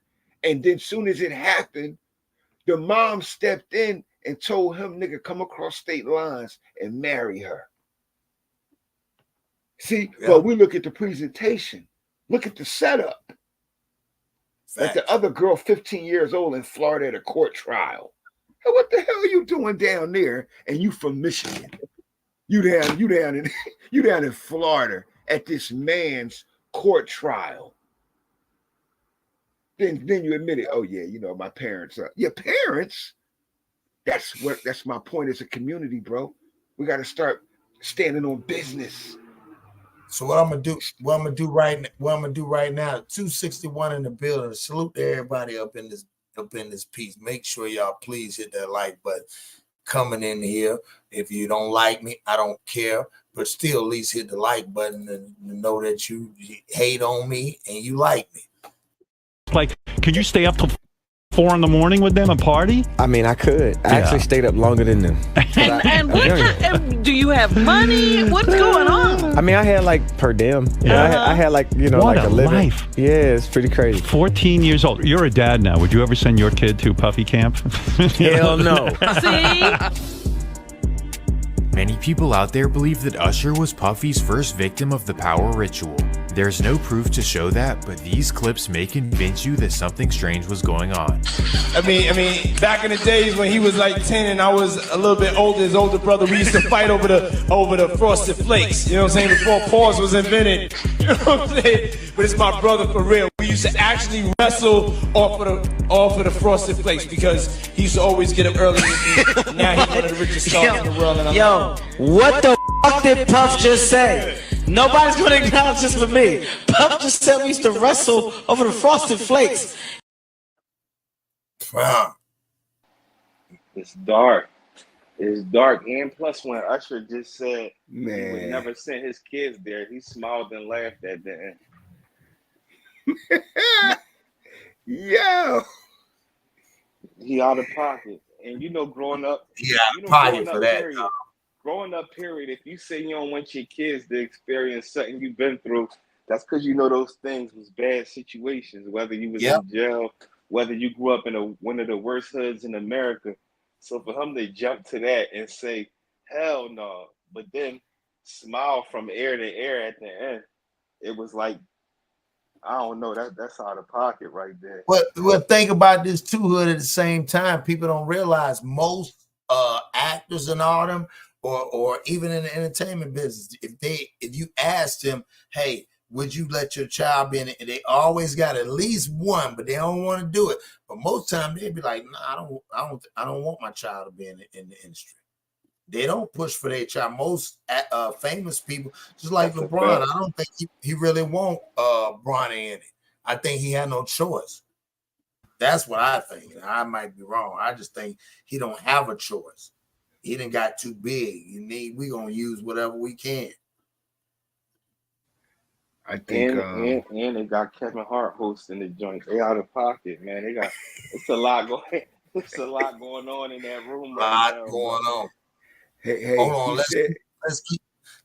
And then soon as it happened, the mom stepped in and told him, nigga, come across state lines and marry her. See, but we look at the presentation. Look at the setup. Like the other girl, 15 years old in Florida at a court trial. Hey, what the hell are you doing down there? And you from Michigan. You down in Florida at this man's court trial. Then you admit it. Oh yeah, you know, my parents are your parents. That's my point as a community, bro. We got to start standing on business. So what I'm gonna do right now, 261 in the building. Salute to everybody up in this piece. Make sure y'all please hit that like button. Coming in here. If you don't like me, I don't care. But still at least hit the like button and know that you hate on me and you like me. Like, can you stay up till 4 a.m. with them and party? I mean, I could. I actually stayed up longer than them. And what do you have money? What's going on? I mean, I had like per diem. I had like, you know, what like a living. life. Yeah, it's pretty crazy. 14 years old. You're a dad now. Would you ever send your kid to Puffy camp? Hell no. See? Many people out there believe that Usher was Puffy's first victim of the power ritual. There's no proof to show that, but these clips may convince you that something strange was going on. I mean, back in the days when he was like 10 and I was a little bit older, his older brother, we used to fight over the Frosted Flakes. You know what I'm saying? Before pause was invented. You know what I'm saying? But it's my brother for real. We used to actually wrestle off of the Frosted Flakes because he used to always get up early with me. Now he's one of the richest stars in the world. And What the fuck did Puff just say? Nobody's gonna acknowledge this but me. Puff just said we used to wrestle over the Frosted Flakes. Wow. It's dark. It's dark. And plus, when Usher just said he would never send his kids there, he smiled and laughed at the end. Yo. He out of pocket. And you know, growing up, growing up, period, if you say you don't want your kids to experience something you've been through, that's because you know those things was bad situations, whether you was in jail, whether you grew up in one of the worst hoods in America. So for him to jump to that and say, hell no, but then smile from ear to ear at the end, it was like, I don't know, that's out of pocket right there. Well, think about this too, Hood, at the same time. People don't realize most actors and all them, or even in the entertainment business, if you ask them, hey, would you let your child be in it? They always got at least one, but they don't want to do it. But most times they'd be like, no, I don't want my child to be in the industry. They don't push for their child. Most famous people, just like LeBron, I don't think he really want Bronny in it. I think he had no choice. That's what I think. I might be wrong. I just think he don't have a choice. He done got too big. We gonna use whatever we can. I think and they got Kevin Hart hosting the joint. They out of pocket, man. They got it's a lot going on in that room right now. Going on. Hey, hold on.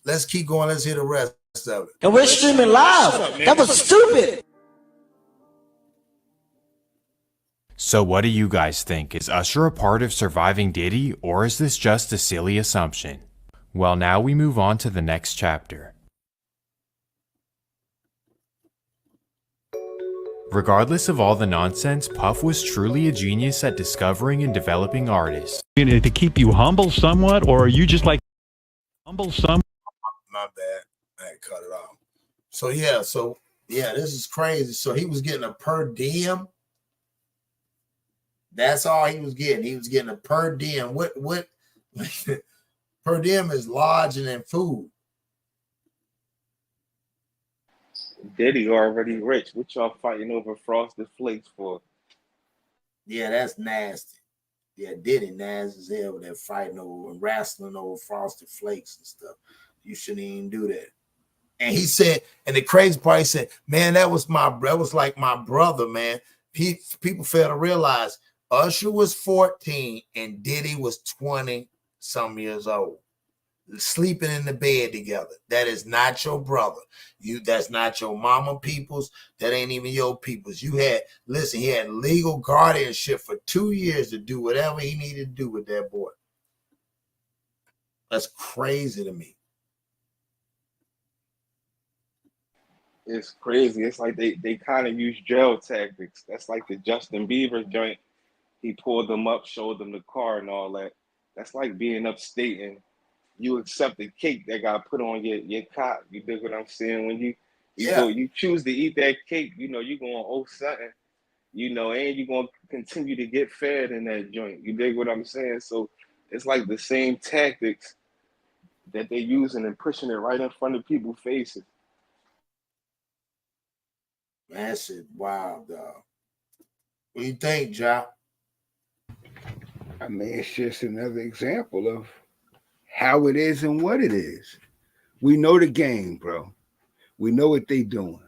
Let's keep going. Let's hear the rest of it. And we're streaming live. That was stupid. So what do you guys think? Is Usher a part of surviving Diddy, or is this just a silly assumption? Well, now we move on to the next chapter. Regardless of all the nonsense, Puff was truly a genius at discovering and developing artists. To keep you humble somewhat, or are you just like humble somewhat? My bad. I had cut it off. So this is crazy. So he was getting a per diem. That's all he was getting. He was getting a per diem. What per diem is lodging and food. Diddy already rich. What y'all fighting over Frosted Flakes for? Yeah, that's nasty. Yeah, Diddy nasty as hell with that fighting over and wrestling over Frosted Flakes and stuff. You shouldn't even do that. And he said, and the crazy part, he said, man, that was like my brother, man. People fail to realize Usher was 14 and Diddy was 20 some years old, sleeping in the bed together. That is not your brother. That's not your mama peoples. That ain't even your peoples. He had legal guardianship for 2 years to do whatever he needed to do with that boy. That's crazy to me. It's crazy. It's like they kind of use jail tactics. That's like the Justin Bieber joint. He pulled them up, showed them the car and all that. That's like being upstate and you accept the cake that got put on your cot. You dig what I'm saying? When you choose to eat that cake, you gonna owe something, and you're gonna continue to get fed in that joint. You dig what I'm saying? So it's like the same tactics that they're using and pushing it right in front of people's faces. That shit wild, dog. What do you think, Ja? I mean, it's just another example of how it is and what it is. We know the game, bro. We know what they doing.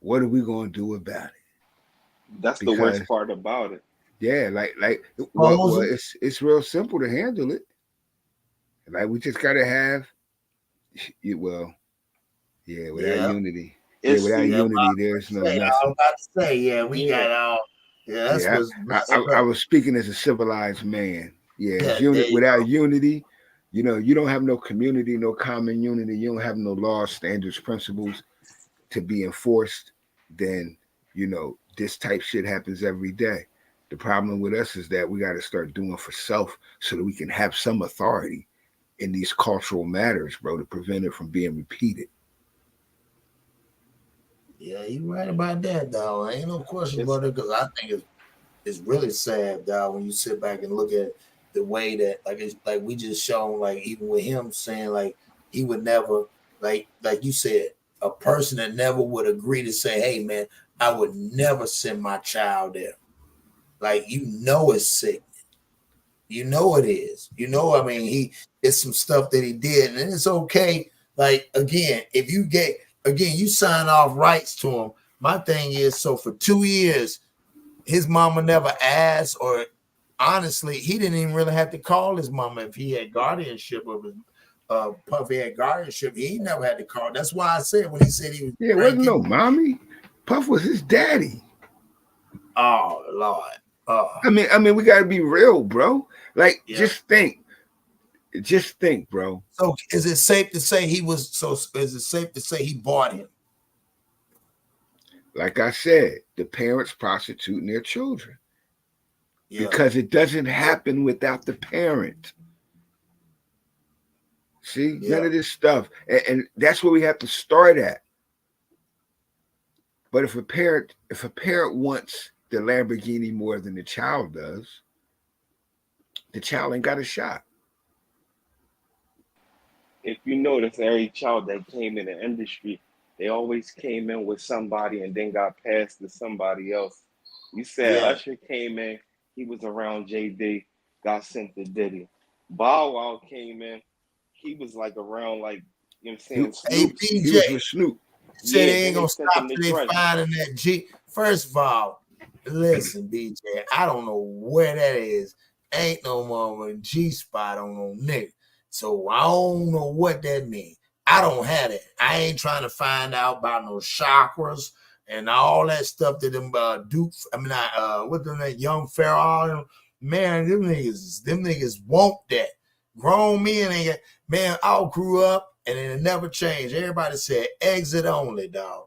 What are we gonna do about it? That's the worst part about it. Yeah, well, it's real simple to handle it. Like we just gotta have, without unity. Without unity, there's no nothing. I was about to say, we got all. Yeah, that's I was speaking as a civilized man. Without unity, you don't have no community, no common unity. You don't have no laws, standards, principles to be enforced. Then this type shit happens every day. The problem with us is that we got to start doing for self so that we can have some authority in these cultural matters, bro, to prevent it from being repeated. Yeah, you're right about that, dog. Ain't no question about it, because I think it's really sad, dog, when you sit back and look at the way that, like we just shown, like even with him saying, like he would never, like you said, a person that never would agree to say, hey man, I would never send my child there. Like it's sick. It is. I mean, it's some stuff that he did, and it's okay. Like again, you sign off rights to him. My thing is, so for 2 years, his mama never asked, or honestly, he didn't even really have to call his mama if he had guardianship of his. Puffy had guardianship. He never had to call. That's why I said when he said he was. Yeah, it wasn't no mommy. Puff was his daddy. Oh Lord. I mean, we gotta be real, bro. Like, just think, bro. So, is it safe to say he was? So, is it safe to say he bought him? Like I said, the parents prostituting their children because it doesn't happen without the parent. See, none of this stuff, and that's where we have to start at. But if a parent wants the Lamborghini more than the child does, the child ain't got a shot. If you notice, every child that came in the industry, they always came in with somebody and then got passed to somebody else. You said Usher came in, he was around JD, got sent to Diddy. Bow Wow came in, he was like around, like, you know what I'm saying? Snoop. He was with Snoop. Said they ain't gonna stop till they finding that G. First of all, listen, BJ, I don't know where that is. Ain't no mama G spot on no nigga. So I don't know what that means. I don't have it. I ain't trying to find out about no chakras and all that stuff that them Duke. I mean, what them that young Pharaoh, man, them niggas want that. Grown men ain't got, man. I grew up and it never changed. Everybody said exit only, dog.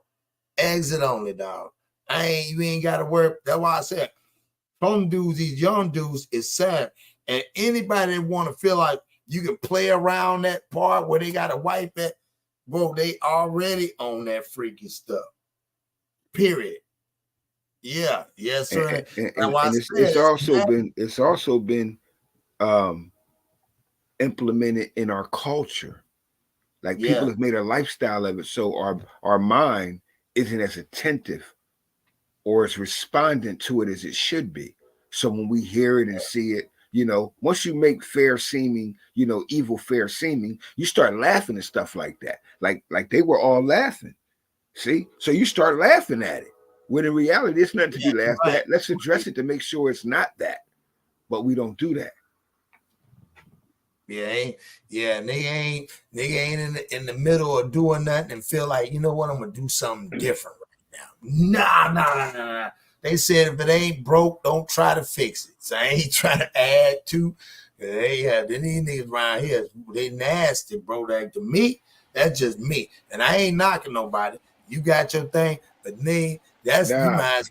Exit only, dog. You ain't got to work. That's why I said some dudes, these young dudes, is sad. And anybody that want to feel like you can play around that part where they got a wife at, bro, they already on that freaky stuff. Period. Yeah, yes, sir. And it's also been implemented in our culture. Like people have made a lifestyle of it, so our mind isn't as attentive or as respondent to it as it should be. So when we hear it and see it, once you make fair seeming, evil fair seeming, you start laughing at stuff like that. Like they were all laughing. See? So you start laughing at it. When in reality, it's nothing to be laughed at. Let's address it to make sure it's not that. But we don't do that. Yeah, nigga ain't in the middle of doing nothing and feel like, you know what, I'm gonna do something different right now. Nah. They said if it ain't broke, don't try to fix it. So I ain't trying to add to. These niggas around here, they nasty, bro. Like, to me, that's just me. And I ain't knocking nobody. You got your thing, but me, that's you might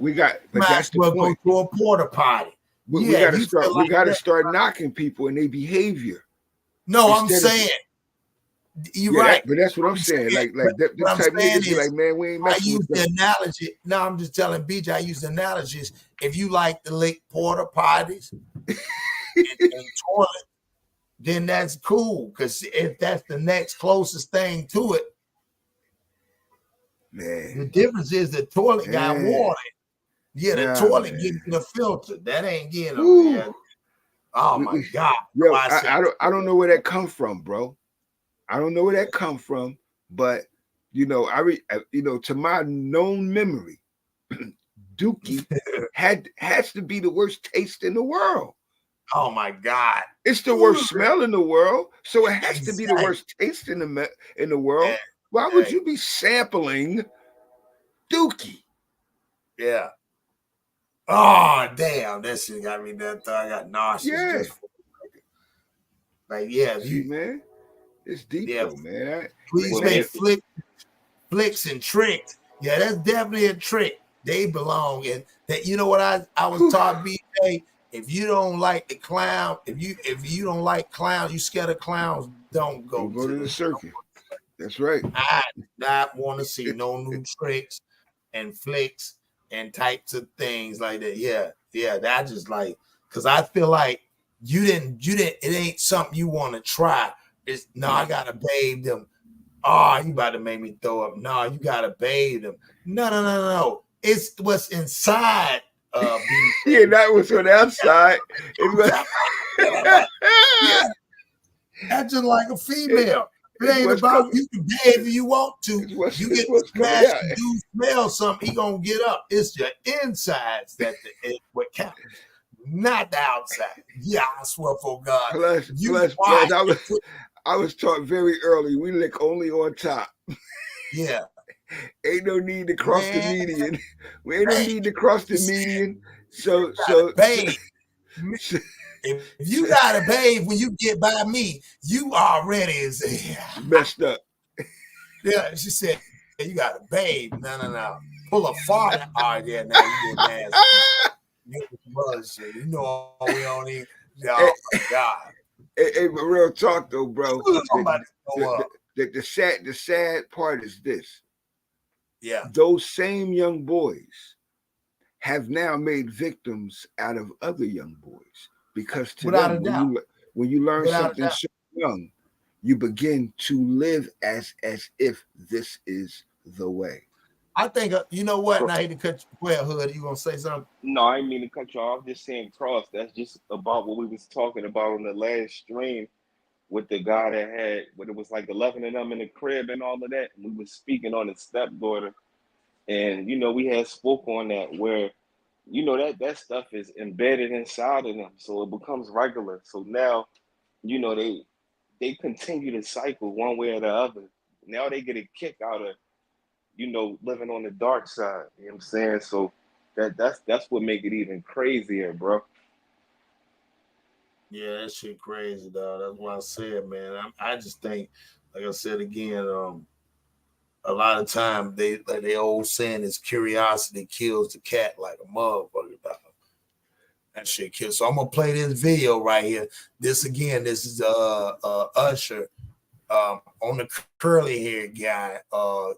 We got, but that's the point. Go to a porta potty. We gotta start. We gotta start knocking people and their behavior. No, I'm saying you're right. But that's what I'm saying. Like the type niggas be like, man, we ain't messing with them. I use the analogy. No, I'm just telling BJ. I use the analogies. If you like to lick porta potties and toilet, then that's cool. Because if that's the next closest thing to it, man, the difference is the toilet got water. Yeah, the toilet getting the filter. That ain't getting over there. Oh my God. Yo, I don't know where that come from, bro. I don't know where that come from, but to my known memory, Dookie has to be the worst taste in the world. Oh my God. It's the worst smell in the world. So it has to be the worst taste in the world. Why would you be sampling Dookie? Yeah. Oh damn, that shit got me that thought. I got nauseous. Yeah. Man. It's deep though, man. Please make flicks and tricks. Yeah, that's definitely a trick. They belong in that. You know what I was taught, BJ? If you don't like the clown, if you don't like clowns, you scared of clowns, don't go to the circus. That's right. I not want to see no new tricks and flicks and types of things like that. Yeah, that just like, because I feel like you didn't, it ain't something you want to try. I gotta bathe them. Oh, you about to make me throw up. No, you gotta bathe them. No. It's what's inside. Yeah, that was on the outside. Yeah, that's just like a female. It ain't about you can bathe if you want to. You get to smash the dude, smell something, he gonna get up. It's your insides that what counts, not the outside. Yeah, I swear for God. Plus, I was taught very early. We lick only on top. Yeah. Ain't no need to cross the median. We ain't no need to cross the median. So bathe. If you gotta bathe when you get by me, you already is messed up. Yeah, she said you gotta bathe. No. Pull a fart. All right, yeah, now you get nasty. You know we don't even. Oh my God. Hey, but real talk though, bro. The sad part is this. Yeah. Those same young boys have now made victims out of other young boys, because to them, when you learn something so young, you begin to live as if this is the way. I think you know what, and I hate to cut you. Well, Hood, you gonna say something? No, I didn't mean to cut you off. Just saying Cross. That's just about what we was talking about on the last stream with the guy that had when it was like 11 of them in the crib and all of that. And we was speaking on his stepdaughter, and we had spoke on that where that stuff is embedded inside of them, so it becomes regular. So now they continue to cycle one way or the other. Now they get a kick out of living on the dark side. You know what I'm saying? So that's what make it even crazier, bro. Yeah, that shit crazy, dog. That's what I said, man. I just think, like I said again, a lot of time they old saying is curiosity kills the cat like a motherfucker, dog. That shit kills. So I'm gonna play this video right here. This is Usher on the curly hair guy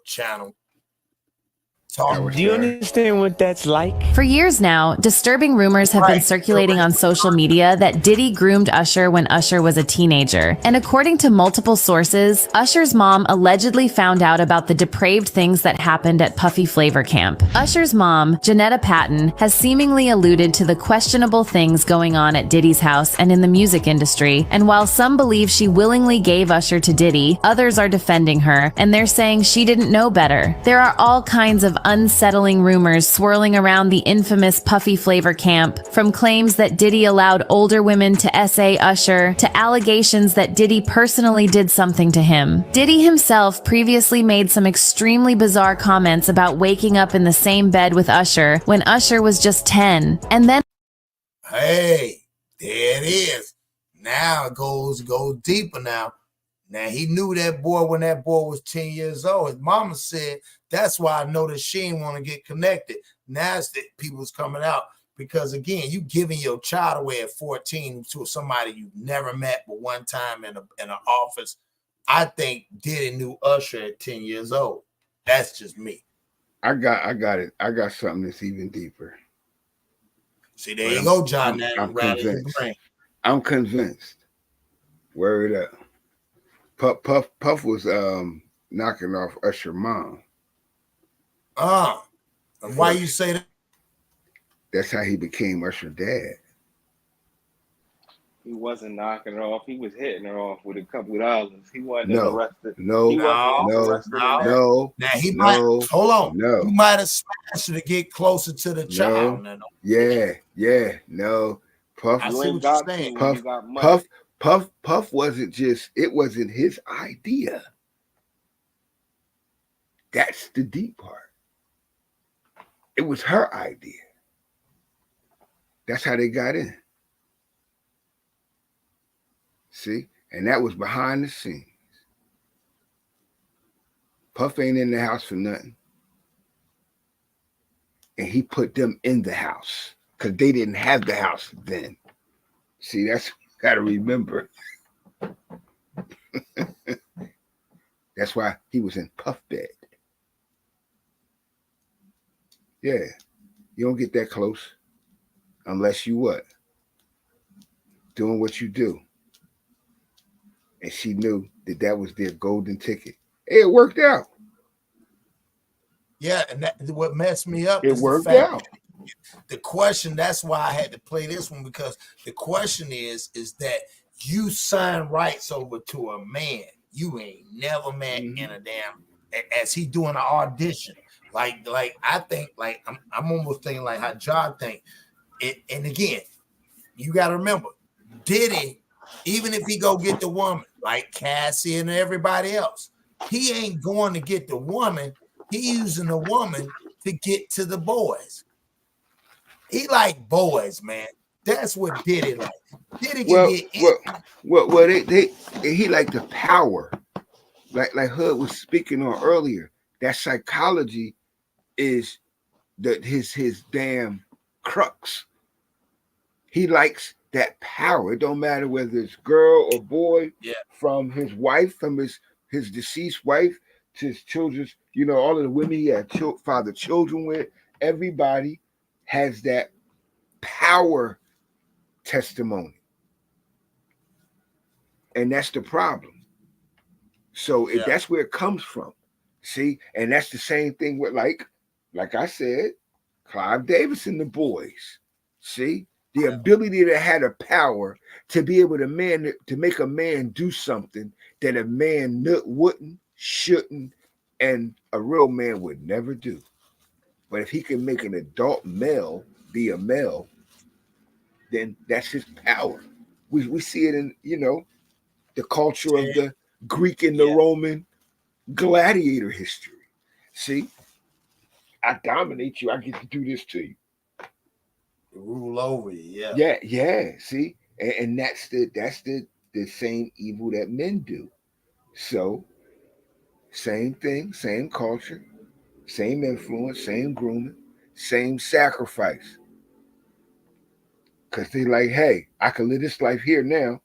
channel. Do you understand what that's like? For years now, disturbing rumors have been circulating on social media that Diddy groomed Usher when Usher was a teenager. And according to multiple sources, Usher's mom allegedly found out about the depraved things that happened at Puffy Flavor Camp. Usher's mom, Janetta Patton, has seemingly alluded to the questionable things going on at Diddy's house and in the music industry. And while some believe she willingly gave Usher to Diddy, others are defending her, and they're saying she didn't know better. There are all kinds of unsettling rumors swirling around the infamous Puffy Flavor Camp, from claims that Diddy allowed older women to essay Usher, to allegations that Diddy personally did something to him. Diddy himself previously made some extremely bizarre comments about waking up in the same bed with Usher when Usher was just 10, and then hey, there it is. Now it goes deeper now. Now, he knew that boy when that boy was 10 years old. His mama said, that's why I know that she ain't want to get connected. Now it's that people's coming out. Because, again, you giving your child away at 14 to somebody you've never met but one time in an office. I think Diddy knew Usher at 10 years old. That's just me. I got it. I got something that's even deeper. See, there you go, John. I'm convinced. I'm convinced. Word up. Puff was knocking off Usher mom. And why you say that? That's how he became Usher dad. He wasn't knocking her off. He was hitting her off with a couple of dollars. He wasn't arrested. No. Now he might hold on. No, he might have smashed her to get closer to the child. No. Puff. I see what you're saying. Puff wasn't just. It wasn't his idea. That's the deep part. It was her idea. That's how they got in. See? And that was behind the scenes. Puff ain't in the house for nothing. And he put them in the house because they didn't have the house then. See, that's what you got to remember. That's why he was in Puff bed. Yeah. You don't get that close unless you what? Doing what you do. And she knew that was their golden ticket. Hey, it worked out. Yeah, and that what messed me up. It worked out. The question, that's why I had to play this one, because the question is that you sign rights over to a man you ain't never met in a damn, as he doing an audition. Like I think, like I'm almost thinking like how John think. And again, you got to remember, Diddy, even if he go get the woman, like Cassie and everybody else, he ain't going to get the woman. He using the woman to get to the boys. He like boys, man. That's what Diddy like. Diddy can get he like the power. Like Hood was speaking on earlier. That psychology is his damn crux. He likes that power. It don't matter whether it's girl or boy, from his wife, from his deceased wife to his children's, all of the women he had fathered children with. Everybody has that power testimony. And that's the problem. So if that's where it comes from. See, and that's the same thing with like I said, Clive Davis and the boys. See, the ability to have the power to be able to make a man do something that a man wouldn't, shouldn't, and a real man would never do. But if he can make an adult male be a male, then that's his power. We see it in, the culture of the Greek and the Roman gladiator history. See, I dominate you. I get to do this to you. Rule over you, yeah. See, and that's the same evil that men do. So, same thing, same culture, same influence, same grooming, same sacrifice. Because they like, hey, I can live this life here now,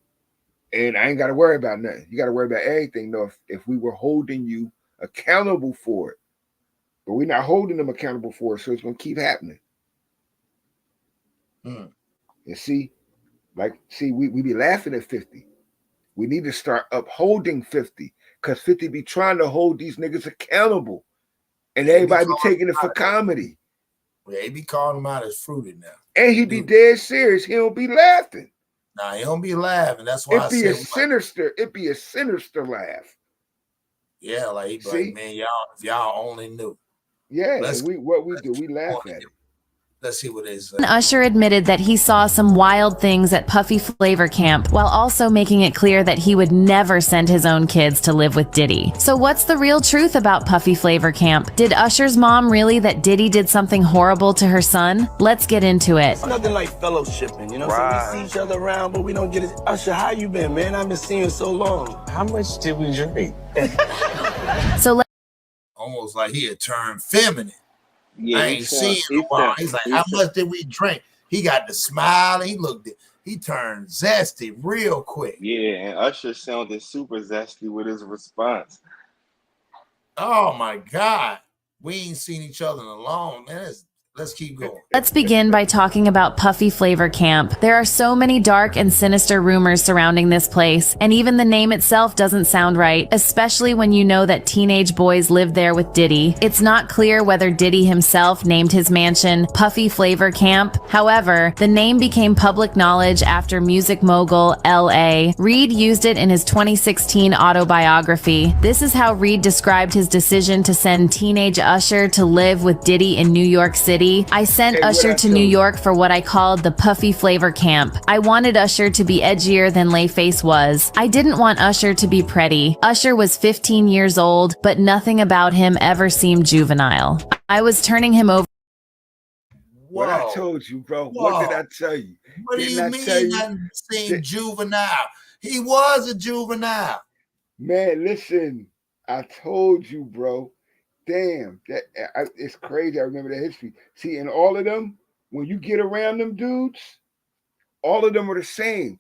and I ain't got to worry about nothing. You got to worry about everything, though. If we were holding you accountable for it, But we're not holding them accountable for it, so it's gonna keep happening. And see, we be laughing at 50. We need to start upholding 50 because 50 be trying to hold these niggas accountable. And everybody be taking it for comedy. Yeah, he be calling him out as fruity now. And he be dead serious. He don't be laughing. Nah, he don't be laughing. That's why It be a sinister laugh. Yeah, like he be like, man, if y'all only knew. Yeah, we laugh at it. Let's see what they say. Usher admitted that he saw some wild things at Puffy Flavor Camp, while also making it clear that he would never send his own kids to live with Diddy. So what's the real truth about Puffy Flavor Camp? Did Usher's mom really that Diddy did something horrible to her son? Let's get into it. It's nothing like fellowshipping, you know? So we see each other around, but we don't get it. Usher, how you been, man? I've been seeing you so long. How much did we drink? So almost like he had turned feminine. Yeah, I ain't seen him in a while. He's like, how much did we drink? He got the smile. He turned zesty real quick. Yeah, and Usher sounded super zesty with his response. Oh my God. We ain't seen each other in a long, man. Let's keep going. Let's begin by talking about Puffy Flavor Camp. There are so many dark and sinister rumors surrounding this place, and even the name itself doesn't sound right, especially when you know that teenage boys live there with Diddy. It's not clear whether Diddy himself named his mansion Puffy Flavor Camp. However, the name became public knowledge after music mogul L.A. Reid used it in his 2016 autobiography. This is how Reid described his decision to send teenage Usher to live with Diddy in New York City. I sent Usher to New York for what I called the Puffy Flavor Camp. I wanted Usher to be edgier than Layface was. I didn't want Usher to be pretty. Usher was 15 years old, but nothing about him ever seemed juvenile. I was turning him over. What I told you, bro. What did I tell you? What do you mean nothing seemed juvenile? He was a juvenile. Man, listen, I told you, bro. Damn, it's crazy. I remember the history. See, and all of them, when you get around them dudes, all of them are the same.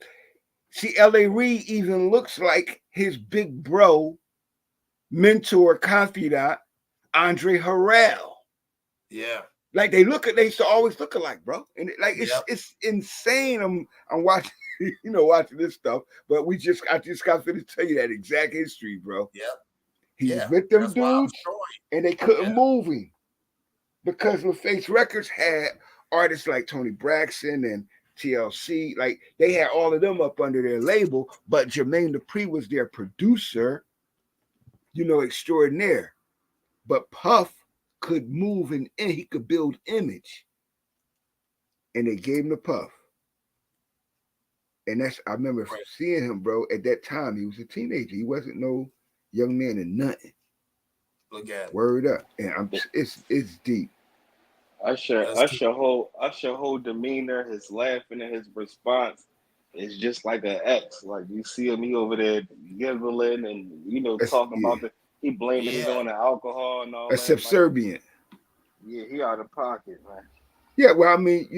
See, L.A. Reid even looks like his big bro, mentor, confidant, Andre Harrell. Yeah. Like they used to always look alike, bro. And it's insane. I'm watching, watching this stuff, but I just got to tell you that exact history, bro. Yep. He was with them dudes, and they couldn't move him because LaFace Records had artists like Tony Braxton and TLC. Like they had all of them up under their label, but Jermaine Dupri was their producer, extraordinaire. But Puff could move and he could build image, and they gave him to Puff. And I remember seeing him, bro. At that time, he was a teenager. He wasn't no young man and nothing. Look at it. Word up. And it's deep. Usher whole demeanor, his laughing and his response is just like an ex. Like you see him, he over there giggling and talking about he blaming it on the alcohol and all that. Subservient. Yeah, he out of pocket, man. Yeah, well, I mean,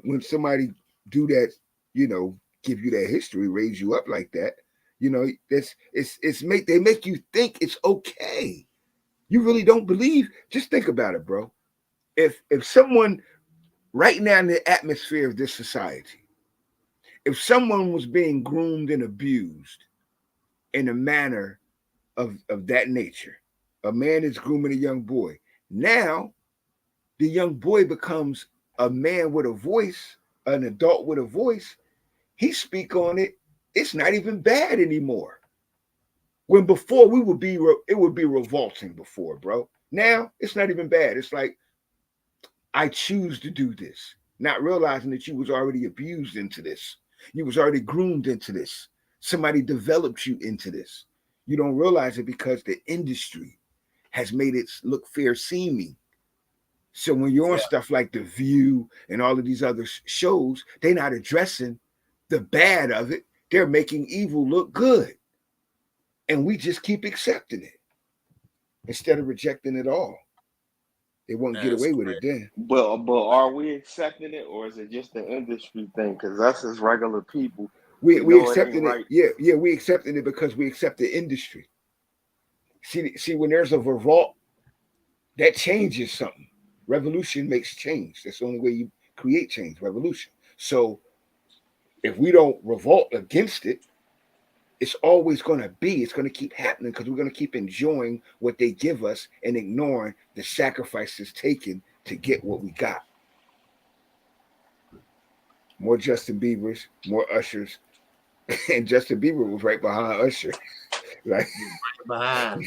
when somebody do that, give you that history, raise you up like that. They make you think it's okay. You really don't believe. Just think about it, bro. If someone right now in the atmosphere of this society, if someone was being groomed and abused in a manner of that nature, a man is grooming a young boy. Now, the young boy becomes a man with a voice, an adult with a voice. He speak on it. It's not even bad anymore. When before it would be revolting before, bro. Now it's not even bad. It's like, I choose to do this, not realizing that you was already abused into this. You was already groomed into this. Somebody developed you into this. You don't realize it because the industry has made it look fair seeming. So when you're on stuff like The View and all of these other shows, they're not addressing the bad of it. They're making evil look good. And we just keep accepting it instead of rejecting it all. They won't get away with it then. But are we accepting it, or is it just the industry thing? Because us as regular people, we accepting it. Right. Yeah, we accepting it because we accept the industry. See, when there's a revolt, that changes something. Revolution makes change. That's the only way you create change, revolution. So if we don't revolt against it, it's always going to be, it's going to keep happening because we're going to keep enjoying what they give us and ignoring the sacrifices taken to get what we got. More Justin Biebers, more Ushers, and Justin Bieber was right behind Usher. Like, behind.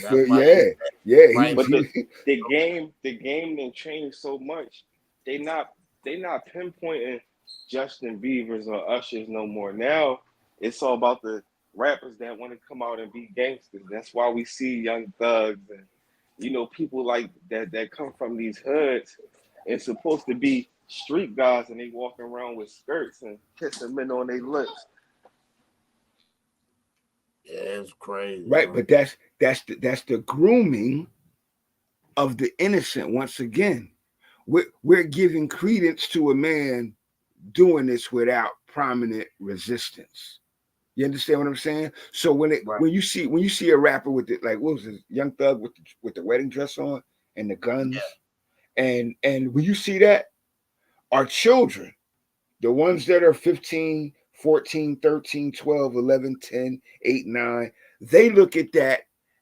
Yeah. Right. But the game didn't change so much. They not pinpointing Justin Bieber's or Ushers no more. Now it's all about the rappers that want to come out and be gangsters. That's why we see Young Thugs and people like that come from these hoods. It's supposed to be street guys, and they walking around with skirts and kissing men on their lips. Yeah, it's crazy. Right, but that's the grooming of the innocent. Once again, we're giving credence to a man doing this without prominent resistance. You understand what I'm saying? So when you see a rapper with it, like what was it, Young Thug with the wedding dress on and the guns, and when you see that, our children, the ones that are 15, 14, 13, 12, 11, 10, 8, 9, they look at that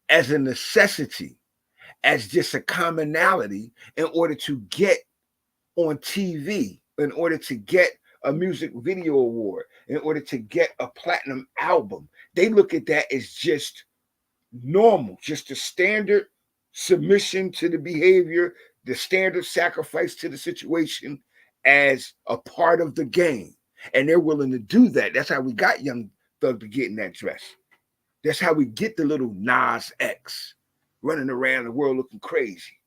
as a necessity, as just a commonality in order to get on TV, in order to get a music video award, in order to get a platinum album. They look at that as just normal, just a standard submission to the behavior, the standard sacrifice to the situation as a part of the game. And they're willing to do that. That's how we got Young Thug to get in that dress. That's how we get the little Nas X running around the world looking crazy.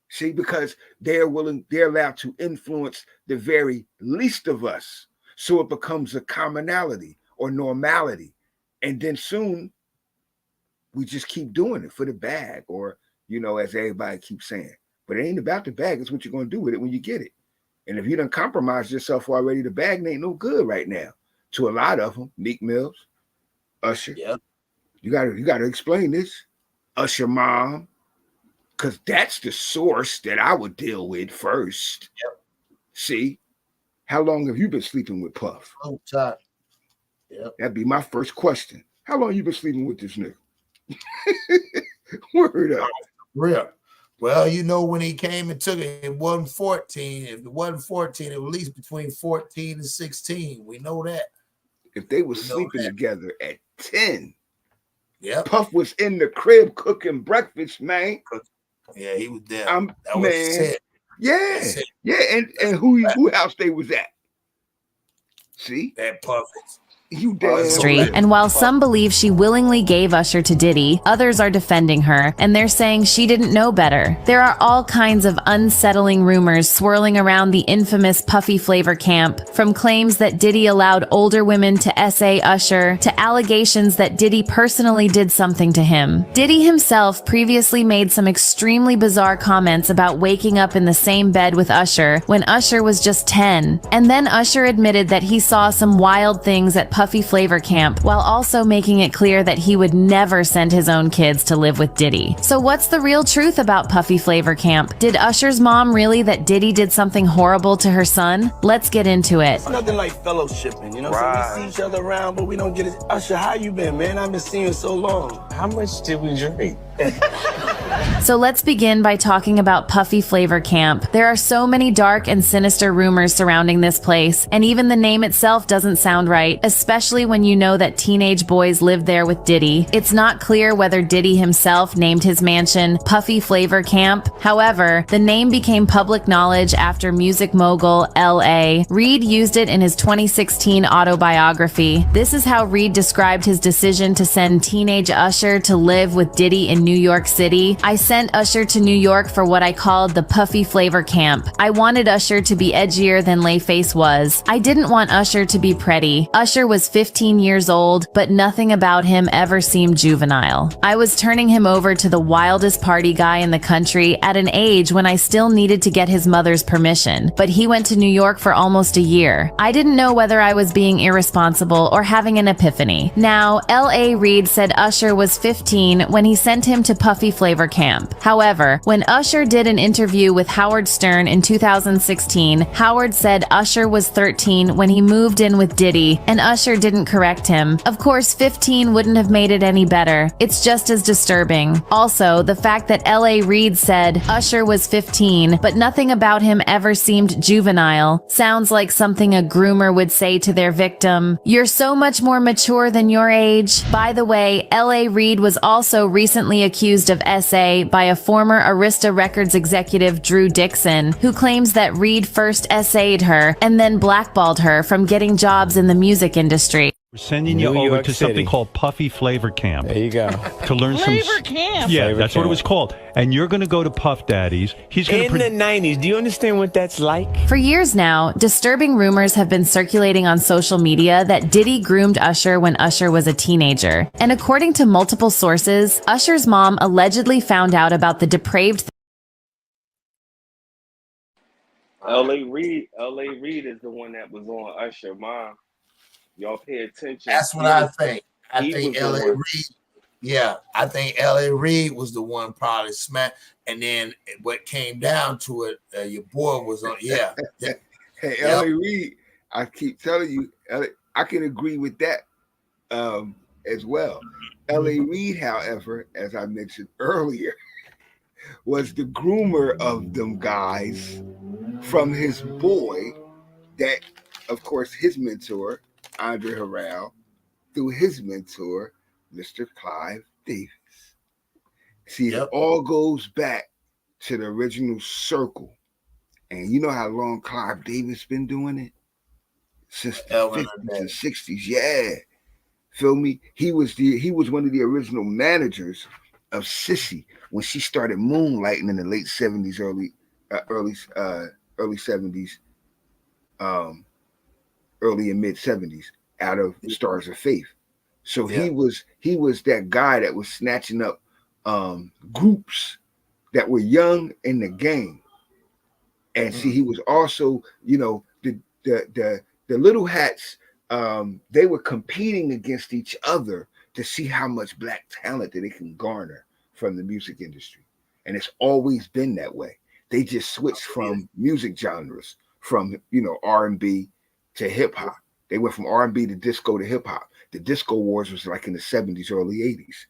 See, because they're allowed to influence the very least of us. So it becomes a commonality or normality. And then soon we just keep doing it for the bag, or, as everybody keeps saying. But it ain't about the bag. It's what you're going to do with it when you get it. And if you done compromised yourself already, the bag ain't no good right now. To a lot of them, Meek Mills, Usher. Yeah. You gotta explain this. Usher mom. Because that's the source that I would deal with first. Yep. See? How long have you been sleeping with Puff? Oh, time. Yep. That'd be my first question. How long you been sleeping with this nigga? Word up. Real. Well, when he came and took it, it wasn't 14. If it wasn't 14, it was at least between 14 and 16. We know that. If they were sleeping together at 10, Puff was in the crib cooking breakfast, man. Yeah, he was there. That was set. Yeah. And who house they was at? See? That Puff. You damn Street. And while some believe she willingly gave Usher to Diddy, others are defending her, and they're saying she didn't know better. There are all kinds of unsettling rumors swirling around the infamous Puffy flavor camp, from claims that Diddy allowed older women to essay Usher, to allegations that Diddy personally did something to him. Diddy himself previously made some extremely bizarre comments about waking up in the same bed with Usher when Usher was just 10. And then Usher admitted that he saw some wild things at Puffy flavor camp, while also making it clear that he would never send his own kids to live with Diddy. So what's the real truth about Puffy flavor camp? Did Usher's mom really that Diddy did something horrible to her son? Let's get into it. It's nothing like fellowshipping, So we see each other around, but we don't get it. Usher, how you been, man? I've been seeing you so long. How much did we drink? So let's begin by talking about Puffy flavor camp. There are so many dark and sinister rumors surrounding this place, and even the name itself doesn't sound right, especially when you know that teenage boys lived there with Diddy. It's not clear whether Diddy himself named his mansion Puffy Flavor Camp. However, the name became public knowledge after music mogul L.A. Reid used it in his 2016 autobiography. This is how Reid described his decision to send teenage Usher to live with Diddy in New York City. I sent Usher to New York for what I called the Puffy Flavor Camp. I wanted Usher to be edgier than Layface was. I didn't want Usher to be pretty. Usher was 15 years old, but nothing about him ever seemed juvenile. I was turning him over to the wildest party guy in the country at an age when I still needed to get his mother's permission, but he went to New York for almost a year. I didn't know whether I was being irresponsible or having an epiphany. Now, L.A. Reid said Usher was 15 when he sent him to Puffy Flavor camp. However, when Usher did an interview with Howard Stern in 2016, Howard said Usher was 13 when he moved in with Diddy, and Usher didn't correct him. Of course, 15 wouldn't have made it any better. It's just as disturbing. Also, the fact that L.A. Reid said Usher was 15, but nothing about him ever seemed juvenile, sounds like something a groomer would say to their victim. You're so much more mature than your age. By the way, L.A. Reid was also recently accused of SA by a former Arista Records executive, Drew Dixon, who claims that Reid first SA'd her and then blackballed her from getting jobs in the music industry. We're sending you over to something called Puffy Flavor Camp. There you go. To learn some. Flavor camp. Yeah, Flavor that's what it camp. was called. And you're going to go to Puff Daddy's. He's going In the 90s, do you understand what that's like? For years now, disturbing rumors have been circulating on social media that Diddy groomed Usher when Usher was a teenager. And according to multiple sources, Usher's mom allegedly found out about the depraved L.A. Reid is the one that was on Usher, mom. Y'all pay attention. That's what I think. I he think was the L.A. one. Reid. Yeah, I think L.A. Reid was the one probably smacked, and then what came down to it, your boy was on. Yeah, Hey, L.A. Reid, I keep telling you, I can agree with that as well. L.A. Reid, however, as I mentioned earlier, was the groomer of them guys from his boy, that, of course, his mentor, Andre Harrell, through his mentor, Mr. Clive Davis. See, it all goes back to the original circle. And you know how long Clive Davis been doing it? Since the 50s and 60s. Yeah. Feel me? He was one of the original managers of Sissy when she started moonlighting in the late 70s, early 70s, early and mid 70s out of Stars of Faith. So he was that guy that was snatching up groups that were young in the game. And see, he was also, the little hats, they were competing against each other to see how much black talent that they can garner from the music industry. And it's always been that way. They just switched from music genres, from R&B to hip hop. They went from R&B to disco to hip hop. The disco wars was like in the 70s, early 80s.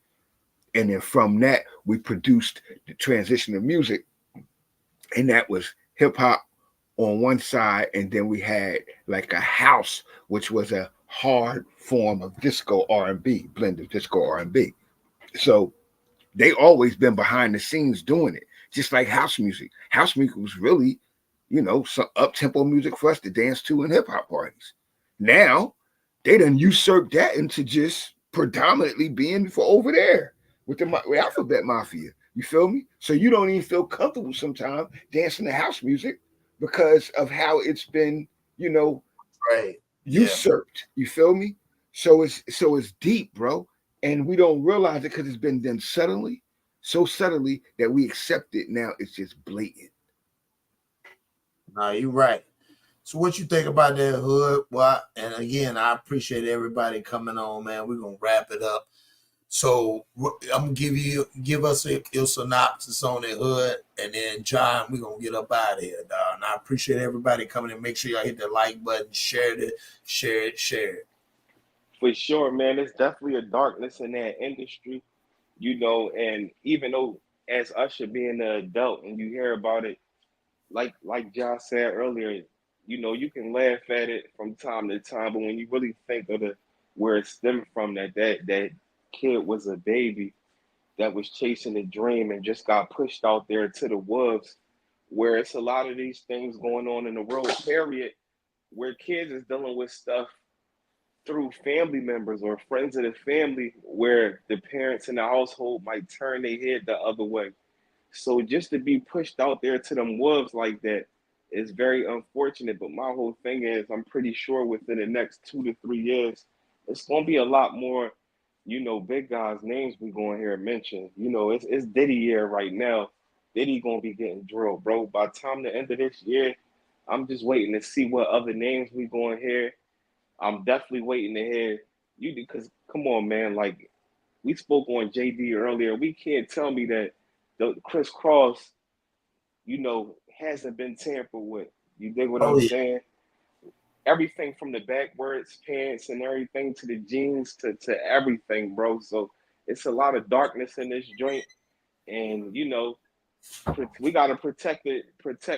And then from that, we produced the transition of music. And that was hip hop on one side. And then we had like a house, which was a hard form of disco R&B, blend of disco R&B. So they always been behind the scenes doing it, just like house music. House music was really, some up-tempo music for us to dance to in hip-hop parties. Now, they done usurped that into just predominantly being for over there with the Alphabet Mafia. You feel me? So you don't even feel comfortable sometimes dancing to house music because of how it's been, usurped. You feel me? So it's deep, bro. And we don't realize it because it's been done subtly, so subtly that we accept it. Now it's just blatant. No, you're right. So what you think about that, Hood? Well, and again, I appreciate everybody coming on, man. We're gonna wrap it up. So I'm gonna give us your synopsis on it, Hood, and then John, we're gonna get up out of here, dog. And I appreciate everybody coming in. Make sure y'all hit the like button, share it. For sure, man. There's definitely a darkness in that industry, and even though as Usher being an adult and you hear about it, like John said earlier, you can laugh at it from time to time, but when you really think of where it stemmed from, that kid was a baby that was chasing a dream and just got pushed out there to the wolves, where it's a lot of these things going on in the world, period, where kids is dealing with stuff through family members or friends of the family, where the parents in the household might turn their head the other way. So just to be pushed out there to them wolves like that is very unfortunate. But my whole thing is, I'm pretty sure within the next 2 to 3 years, it's going to be a lot more, big guys' names we going here and mention. It's Diddy year right now. Diddy going to be getting drilled, bro. By the time the end of this year, I'm just waiting to see what other names we going here. I'm definitely waiting to hear you, because come on, man. Like we spoke on JD earlier. We can't tell me that the crisscross, you know, hasn't been tampered with. You dig what Oh I'm yeah. saying? Everything from the backwards pants and everything to the jeans to everything, bro. So it's a lot of darkness in this joint, and you know, we gotta protect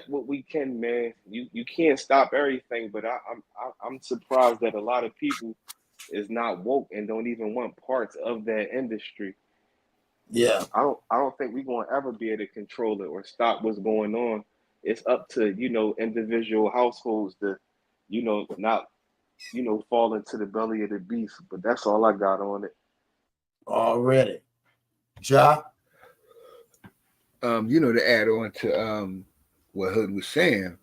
what we can, man. You can't stop everything, but I'm surprised that a lot of people is not woke and don't even want parts of that industry. Yeah. I don't think we're gonna ever be able to control it or stop what's going on. It's up to, you know, individual households to, you know, not, you know, fall into the belly of the beast. But that's all I got on it. Already. Ja? You know, to add on to what Hood was saying,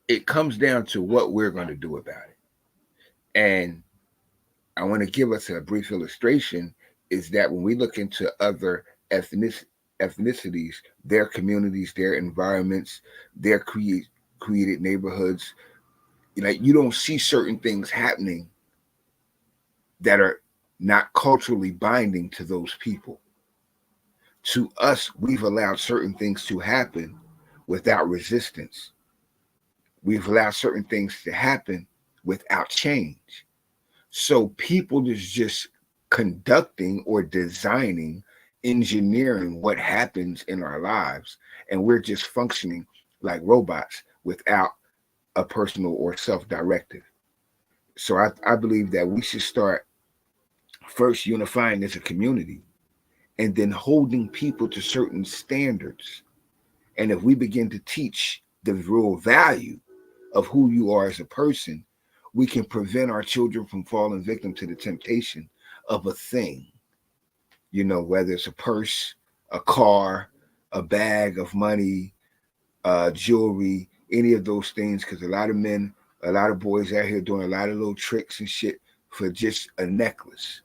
it comes down to what we're going to do about it. And I want to give us a brief illustration is that when we look into other ethnicities, their communities, their environments, their created neighborhoods, like you don't see certain things happening that are not culturally binding to those people. To us, we've allowed certain things to happen without resistance. We've allowed certain things to happen without change. So people is just conducting or designing, engineering what happens in our lives, and we're just functioning like robots without a personal or self-directive. So I believe that we should start first unifying as a community and then holding people to certain standards. And if we begin to teach the real value of who you are as a person, we can prevent our children from falling victim to the temptation of a thing, you know, whether it's a purse, a car, a bag of money, jewelry, any of those things. Because a lot of men, a lot of boys out here doing a lot of little tricks and shit for just a necklace.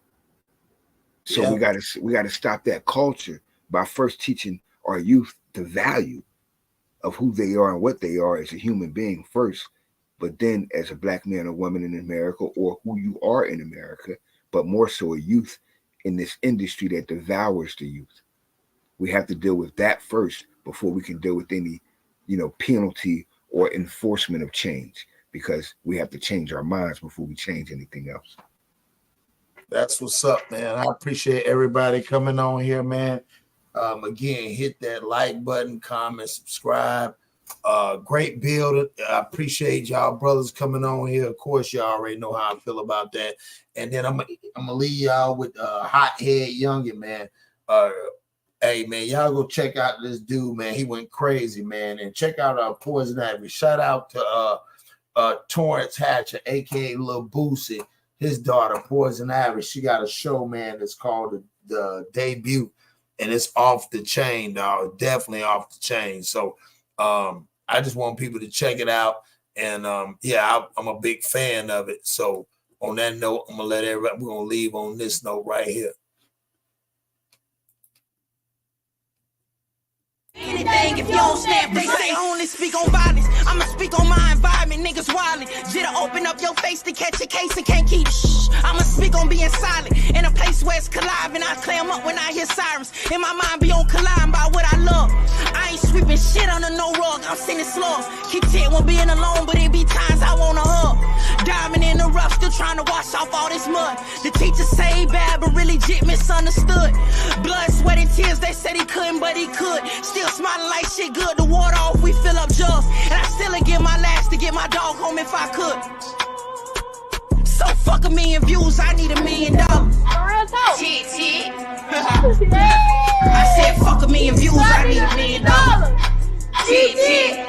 So Yeah. we gotta stop that culture by first teaching our youth the value of who they are and what they are as a human being first, but then as a black man or woman in America, or who you are in America, but more so a youth in this industry that devours the youth. We have to deal with that first before we can deal with any, you know, penalty or enforcement of change, because we have to change our minds before we change anything else. That's what's up, man. I appreciate everybody coming on here, man. Again, hit that like button, comment, subscribe. Great build. I appreciate y'all brothers coming on here. Of course, y'all already know how I feel about that. And then I'm gonna leave y'all with Hothead Youngin, man. Hey, man, y'all go check out this dude, man. He went crazy, man. And check out Poison Ivy. Shout out to Torrance Hatcher, aka Lil Boosie. His daughter, Poison Ivy, she got a show, man, that's called the Debut, and it's off the chain, dog. Definitely off the chain. So I just want people to check it out. And yeah, I'm a big fan of it. So on that note, I'm gonna let everybody, we're gonna leave on this note right here. Anything if you don't snap, they say only speak on violence. I'ma speak on my environment, niggas wildin'. Jitter open up your face to catch a case and can't keep shh. I'ma speak on being silent in a place where it's colliving. I clam up when I hear sirens. In my mind be on colliding by what I love. I ain't sweeping shit under no rug, I'm sending slugs. Keep tit when being alone, but it be times I wanna hug. Diamond in the rough, still trying to wash off all this mud. The teacher say he bad, but really legit misunderstood. Blood, sweat, and tears, they said he couldn't, but he could. Still smiling like shit good, the water off, we fill up jugs. And I still give my last to get my dog home if I could. So fuck $1 million views, I need $1 million. Shit, shit. I said fuck $1 million views, I need $1 million. Shit, shit.